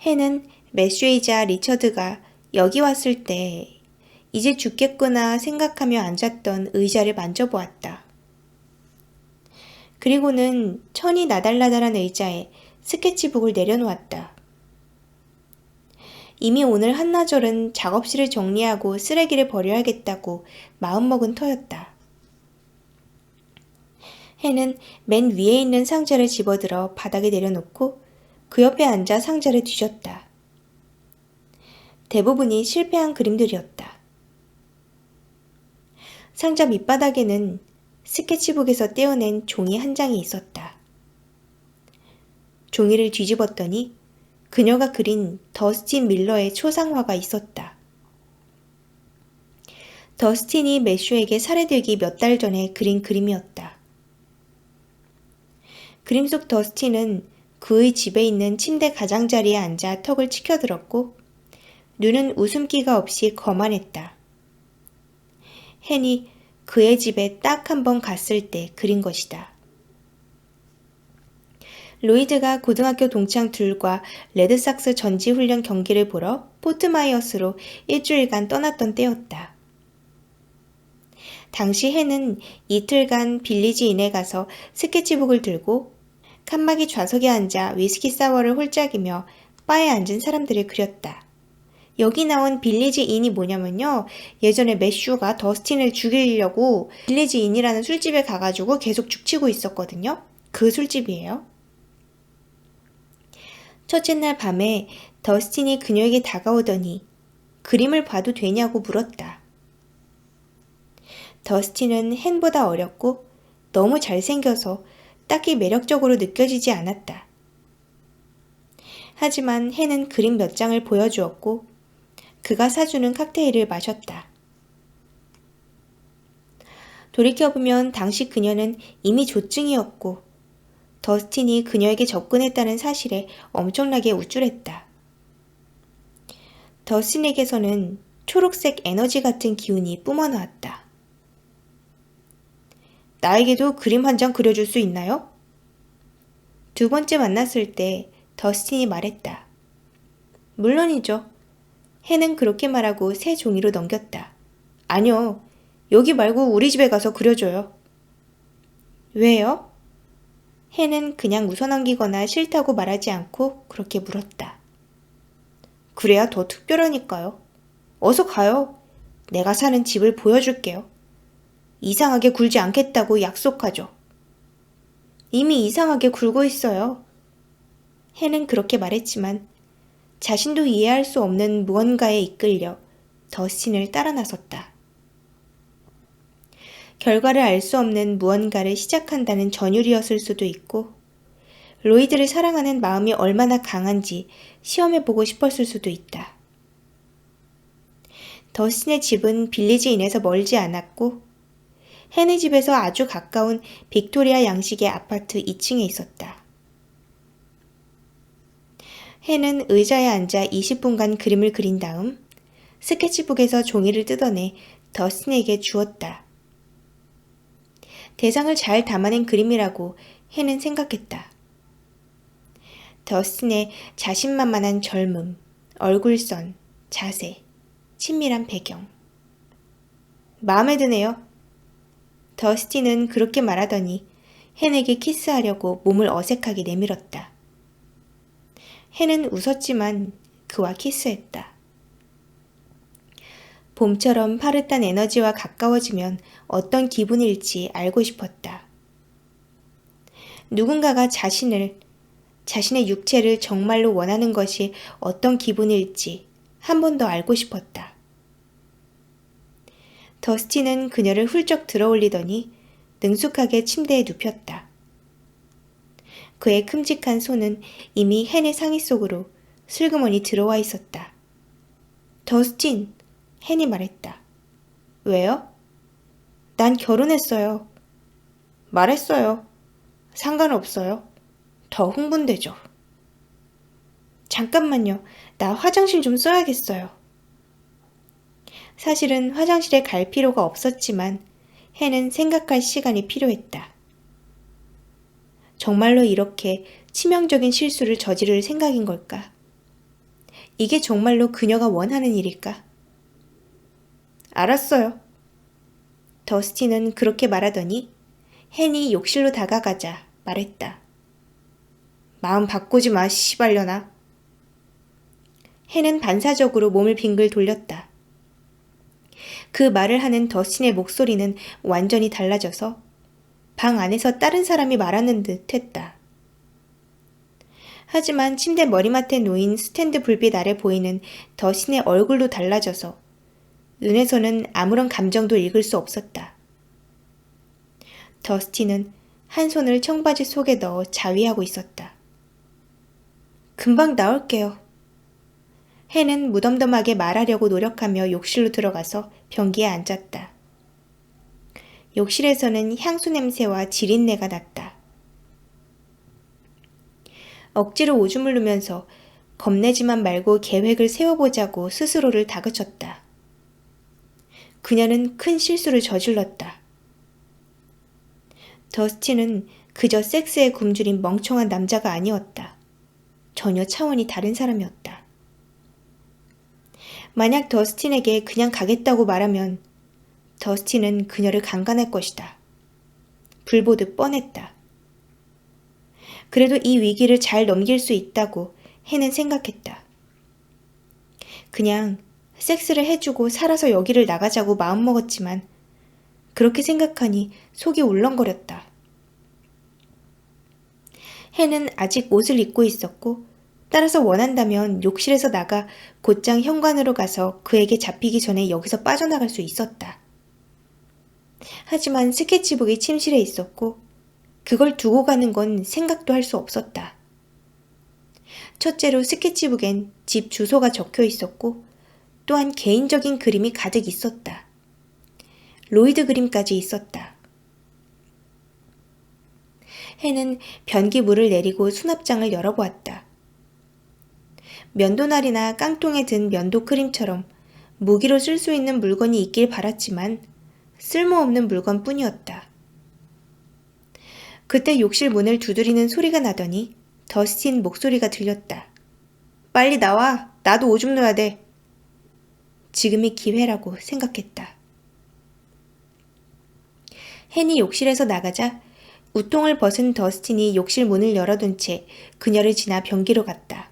[SPEAKER 1] 헨은 매슈이자 리처드가 여기 왔을 때 이제 죽겠구나 생각하며 앉았던 의자를 만져보았다. 그리고는 천이 나달나달한 의자에 스케치북을 내려놓았다. 이미 오늘 한나절은 작업실을 정리하고 쓰레기를 버려야겠다고 마음먹은 터였다. 헨은 맨 위에 있는 상자를 집어들어 바닥에 내려놓고 그 옆에 앉아 상자를 뒤졌다. 대부분이 실패한 그림들이었다. 상자 밑바닥에는 스케치북에서 떼어낸 종이 한 장이 있었다. 종이를 뒤집었더니 그녀가 그린 더스틴 밀러의 초상화가 있었다. 더스틴이 매슈에게 살해되기 몇 달 전에 그린 그림이었다. 그림 속 더스틴은 그의 집에 있는 침대 가장자리에 앉아 턱을 치켜들었고 눈은 웃음기가 없이 거만했다. 헨이 그의 집에 딱 한 번 갔을 때 그린 것이다. 로이드가 고등학교 동창 둘과 레드삭스 전지훈련 경기를 보러 포트마이어스로 일주일간 떠났던 때였다. 당시 헨은 이틀간 빌리지 인에 가서 스케치북을 들고 칸막이 좌석에 앉아 위스키 사워를 홀짝이며 바에 앉은 사람들을 그렸다. 여기 나온 빌리지 인이 뭐냐면요. 예전에 매슈가 더스틴을 죽이려고 빌리지 인이라는 술집에 가가지고 계속 죽치고 있었거든요. 그 술집이에요. 첫째 날 밤에 더스틴이 그녀에게 다가오더니 그림을 봐도 되냐고 물었다. 더스틴은 헨보다 어렸고 너무 잘생겨서 딱히 매력적으로 느껴지지 않았다. 하지만 헨은 그림 몇 장을 보여주었고 그가 사주는 칵테일을 마셨다. 돌이켜보면 당시 그녀는 이미 조증이었고 더스틴이 그녀에게 접근했다는 사실에 엄청나게 우쭐했다. 더스틴에게서는 초록색 에너지 같은 기운이 뿜어나왔다. 나에게도 그림 한 장 그려줄 수 있나요? 두 번째 만났을 때 더스틴이 말했다. 물론이죠. 헨은 그렇게 말하고 새 종이로 넘겼다. 아니요. 여기 말고 우리 집에 가서 그려줘요. 왜요? 헨은 그냥 웃어넘기거나 싫다고 말하지 않고 그렇게 물었다. 그래야 더 특별하니까요. 어서 가요. 내가 사는 집을 보여줄게요. 이상하게 굴지 않겠다고 약속하죠. 이미 이상하게 굴고 있어요. 헨은 그렇게 말했지만 자신도 이해할 수 없는 무언가에 이끌려 더스틴을 따라 나섰다. 결과를 알 수 없는 무언가를 시작한다는 전율이었을 수도 있고 로이드를 사랑하는 마음이 얼마나 강한지 시험해보고 싶었을 수도 있다. 더스틴의 집은 빌리지 인에서 멀지 않았고 헨의 집에서 아주 가까운 빅토리아 양식의 아파트 2층에 있었다. 헨은 의자에 앉아 20분간 그림을 그린 다음 스케치북에서 종이를 뜯어내 더스틴에게 주었다. 대상을 잘 담아낸 그림이라고 헨은 생각했다. 더스틴의 자신만만한 젊음, 얼굴선, 자세, 친밀한 배경. 마음에 드네요. 더스틴은 그렇게 말하더니 헨에게 키스하려고 몸을 어색하게 내밀었다. 헨은 웃었지만 그와 키스했다. 봄처럼 파릇한 에너지와 가까워지면 어떤 기분일지 알고 싶었다. 누군가가 자신의 육체를 정말로 원하는 것이 어떤 기분일지 한 번 더 알고 싶었다. 더스틴은 그녀를 훌쩍 들어올리더니 능숙하게 침대에 눕혔다. 그의 큼직한 손은 이미 헨의 상의 속으로 슬그머니 들어와 있었다. 더스틴, 헨이 말했다. 왜요? 난 결혼했어요. 말했어요. 상관없어요. 더 흥분되죠. 잠깐만요. 나 화장실 좀 써야겠어요. 사실은 화장실에 갈 필요가 없었지만 헨은 생각할 시간이 필요했다. 정말로 이렇게 치명적인 실수를 저지를 생각인 걸까? 이게 정말로 그녀가 원하는 일일까? 알았어요. 더스틴은 그렇게 말하더니 헨이 욕실로 다가가자 말했다. 마음 바꾸지 마, 씨발려나. 헨은 반사적으로 몸을 빙글 돌렸다. 그 말을 하는 더스틴의 목소리는 완전히 달라져서 방 안에서 다른 사람이 말하는 듯 했다. 하지만 침대 머리맡에 놓인 스탠드 불빛 아래 보이는 더스틴의 얼굴도 달라져서 눈에서는 아무런 감정도 읽을 수 없었다. 더스틴은 한 손을 청바지 속에 넣어 자위하고 있었다. 금방 나올게요. 헨은 무덤덤하게 말하려고 노력하며 욕실로 들어가서 변기에 앉았다. 욕실에서는 향수 냄새와 지린내가 났다. 억지로 오줌을 누면서 겁내지만 말고 계획을 세워보자고 스스로를 다그쳤다. 그녀는 큰 실수를 저질렀다. 더스틴은 그저 섹스에 굶주린 멍청한 남자가 아니었다. 전혀 차원이 다른 사람이었다. 만약 더스틴에게 그냥 가겠다고 말하면 더스틴은 그녀를 강간할 것이다. 불보듯 뻔했다. 그래도 이 위기를 잘 넘길 수 있다고 해는 생각했다. 그냥 섹스를 해주고 살아서 여기를 나가자고 마음먹었지만 그렇게 생각하니 속이 울렁거렸다. 해는 아직 옷을 입고 있었고 따라서 원한다면 욕실에서 나가 곧장 현관으로 가서 그에게 잡히기 전에 여기서 빠져나갈 수 있었다. 하지만 스케치북이 침실에 있었고 그걸 두고 가는 건 생각도 할 수 없었다. 첫째로 스케치북엔 집 주소가 적혀 있었고 또한 개인적인 그림이 가득 있었다. 로이드 그림까지 있었다. 해는 변기물을 내리고 수납장을 열어보았다. 면도날이나 깡통에 든 면도 크림처럼 무기로 쓸 수 있는 물건이 있길 바랐지만 쓸모없는 물건뿐이었다. 그때 욕실 문을 두드리는 소리가 나더니 더스틴 목소리가 들렸다. 빨리 나와. 나도 오줌 넣어야 돼. 지금이 기회라고 생각했다. 헨이 욕실에서 나가자 우통을 벗은 더스틴이 욕실 문을 열어둔 채 그녀를 지나 변기로 갔다.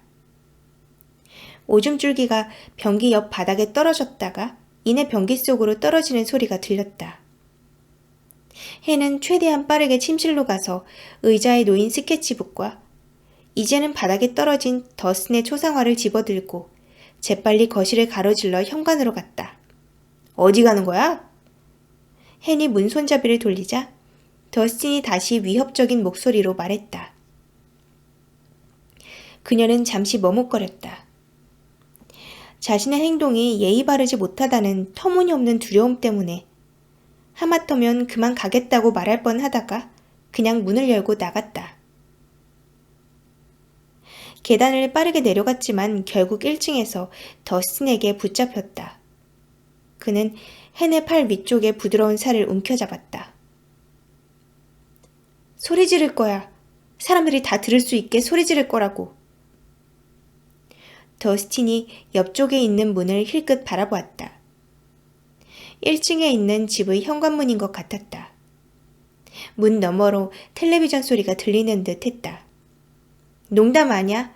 [SPEAKER 1] 오줌줄기가 변기 옆 바닥에 떨어졌다가 이내 변기 속으로 떨어지는 소리가 들렸다. 헨은 최대한 빠르게 침실로 가서 의자에 놓인 스케치북과 이제는 바닥에 떨어진 더스틴의 초상화를 집어들고 재빨리 거실을 가로질러 현관으로 갔다. 어디 가는 거야? 헨이 문 손잡이를 돌리자 더스틴이 다시 위협적인 목소리로 말했다. 그녀는 잠시 머뭇거렸다. 자신의 행동이 예의 바르지 못하다는 터무니없는 두려움 때문에 하마터면 그만 가겠다고 말할 뻔하다가 그냥 문을 열고 나갔다. 계단을 빠르게 내려갔지만 결국 1층에서 더스틴에게 붙잡혔다. 그는 헨의 팔 위쪽에 부드러운 살을 움켜잡았다. 소리 지를 거야. 사람들이 다 들을 수 있게 소리 지를 거라고. 더스틴이 옆쪽에 있는 문을 힐끗 바라보았다. 1층에 있는 집의 현관문인 것 같았다. 문 너머로 텔레비전 소리가 들리는 듯 했다. 농담 아냐?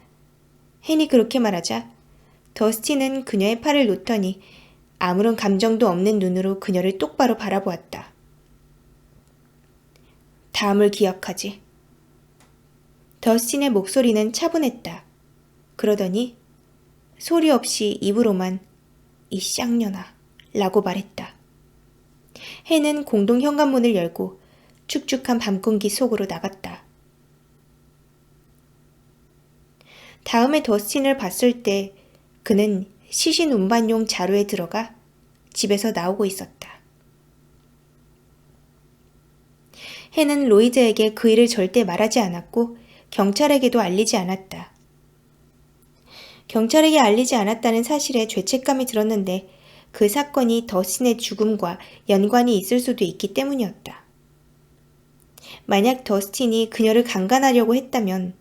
[SPEAKER 1] 헨이 그렇게 말하자 더스틴은 그녀의 팔을 놓더니 아무런 감정도 없는 눈으로 그녀를 똑바로 바라보았다. 다음을 기억하지. 더스틴의 목소리는 차분했다. 그러더니 소리 없이 입으로만 이 쌍년아 라고 말했다. 헨은 공동 현관문을 열고 축축한 밤공기 속으로 나갔다. 다음에 더스틴을 봤을 때 그는 시신 운반용 자루에 들어가 집에서 나오고 있었다. 헨은 로이드에게 그 일을 절대 말하지 않았고 경찰에게도 알리지 않았다. 경찰에게 알리지 않았다는 사실에 죄책감이 들었는데 그 사건이 더스틴의 죽음과 연관이 있을 수도 있기 때문이었다. 만약 더스틴이 그녀를 강간하려고 했다면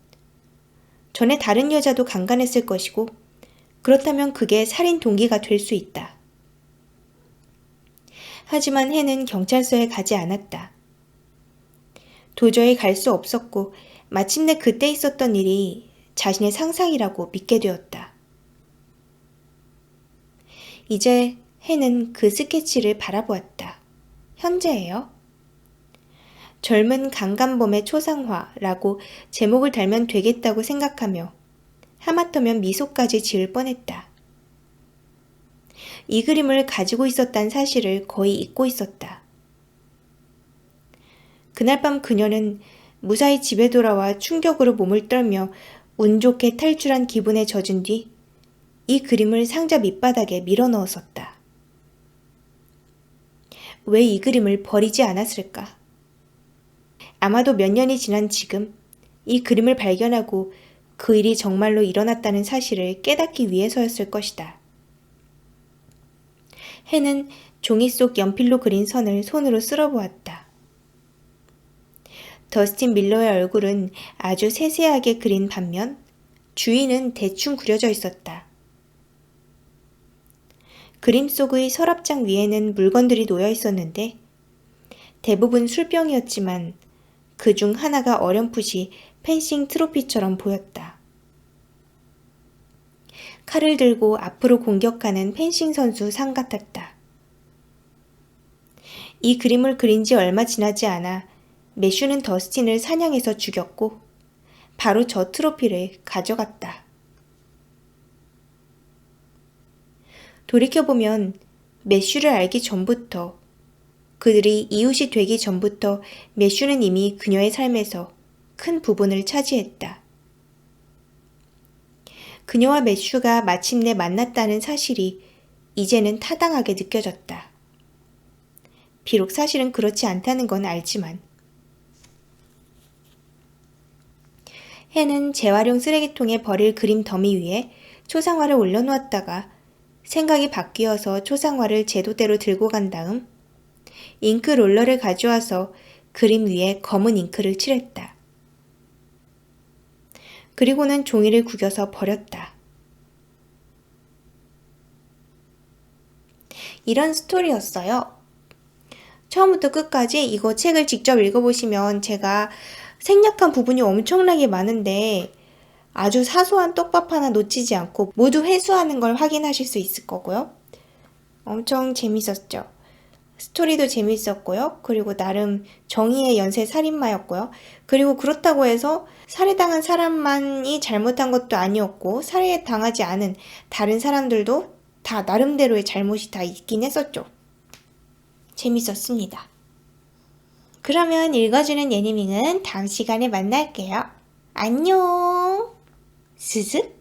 [SPEAKER 1] 전에 다른 여자도 강간했을 것이고 그렇다면 그게 살인 동기가 될 수 있다. 하지만 헨은 경찰서에 가지 않았다. 도저히 갈 수 없었고 마침내 그때 있었던 일이 자신의 상상이라고 믿게 되었다. 이제 헨은 그 스케치를 바라보았다. 현재예요. 젊은 강간범의 초상화라고 제목을 달면 되겠다고 생각하며 하마터면 미소까지 지을 뻔했다. 이 그림을 가지고 있었다는 사실을 거의 잊고 있었다. 그날 밤 그녀는 무사히 집에 돌아와 충격으로 몸을 떨며 운 좋게 탈출한 기분에 젖은 뒤 이 그림을 상자 밑바닥에 밀어 넣었었다. 왜 이 그림을 버리지 않았을까? 아마도 몇 년이 지난 지금 이 그림을 발견하고 그 일이 정말로 일어났다는 사실을 깨닫기 위해서였을 것이다. 해는 종이 속 연필로 그린 선을 손으로 쓸어보았다. 더스틴 밀러의 얼굴은 아주 세세하게 그린 반면 주위는 대충 그려져 있었다. 그림 속의 서랍장 위에는 물건들이 놓여 있었는데 대부분 술병이었지만 그중 하나가 어렴풋이 펜싱 트로피처럼 보였다. 칼을 들고 앞으로 공격하는 펜싱 선수 상 같았다. 이 그림을 그린 지 얼마 지나지 않아 매슈는 더스틴을 사냥해서 죽였고 바로 저 트로피를 가져갔다. 돌이켜보면 매슈를 알기 전부터, 그들이 이웃이 되기 전부터 매슈는 이미 그녀의 삶에서 큰 부분을 차지했다. 그녀와 매슈가 마침내 만났다는 사실이 이제는 타당하게 느껴졌다. 비록 사실은 그렇지 않다는 건 알지만. 해는 재활용 쓰레기통에 버릴 그림 더미 위에 초상화를 올려놓았다가 생각이 바뀌어서 초상화를 제도대로 들고 간 다음 잉크 롤러를 가져와서 그림 위에 검은 잉크를 칠했다. 그리고는 종이를 구겨서 버렸다. 이런 스토리였어요. 처음부터 끝까지 이거 책을 직접 읽어보시면 제가 생략한 부분이 엄청나게 많은데 아주 사소한 떡밥 하나 놓치지 않고 모두 회수하는 걸 확인하실 수 있을 거고요. 엄청 재밌었죠. 스토리도 재밌었고요. 그리고 나름 정의의 연쇄 살인마였고요. 그리고 그렇다고 해서 살해당한 사람만이 잘못한 것도 아니었고 살해당하지 않은 다른 사람들도 다 나름대로의 잘못이 다 있긴 했었죠. 재밌었습니다. 그러면 읽어주는 예니밍은 다음 시간에 만날게요. 안녕! 스슥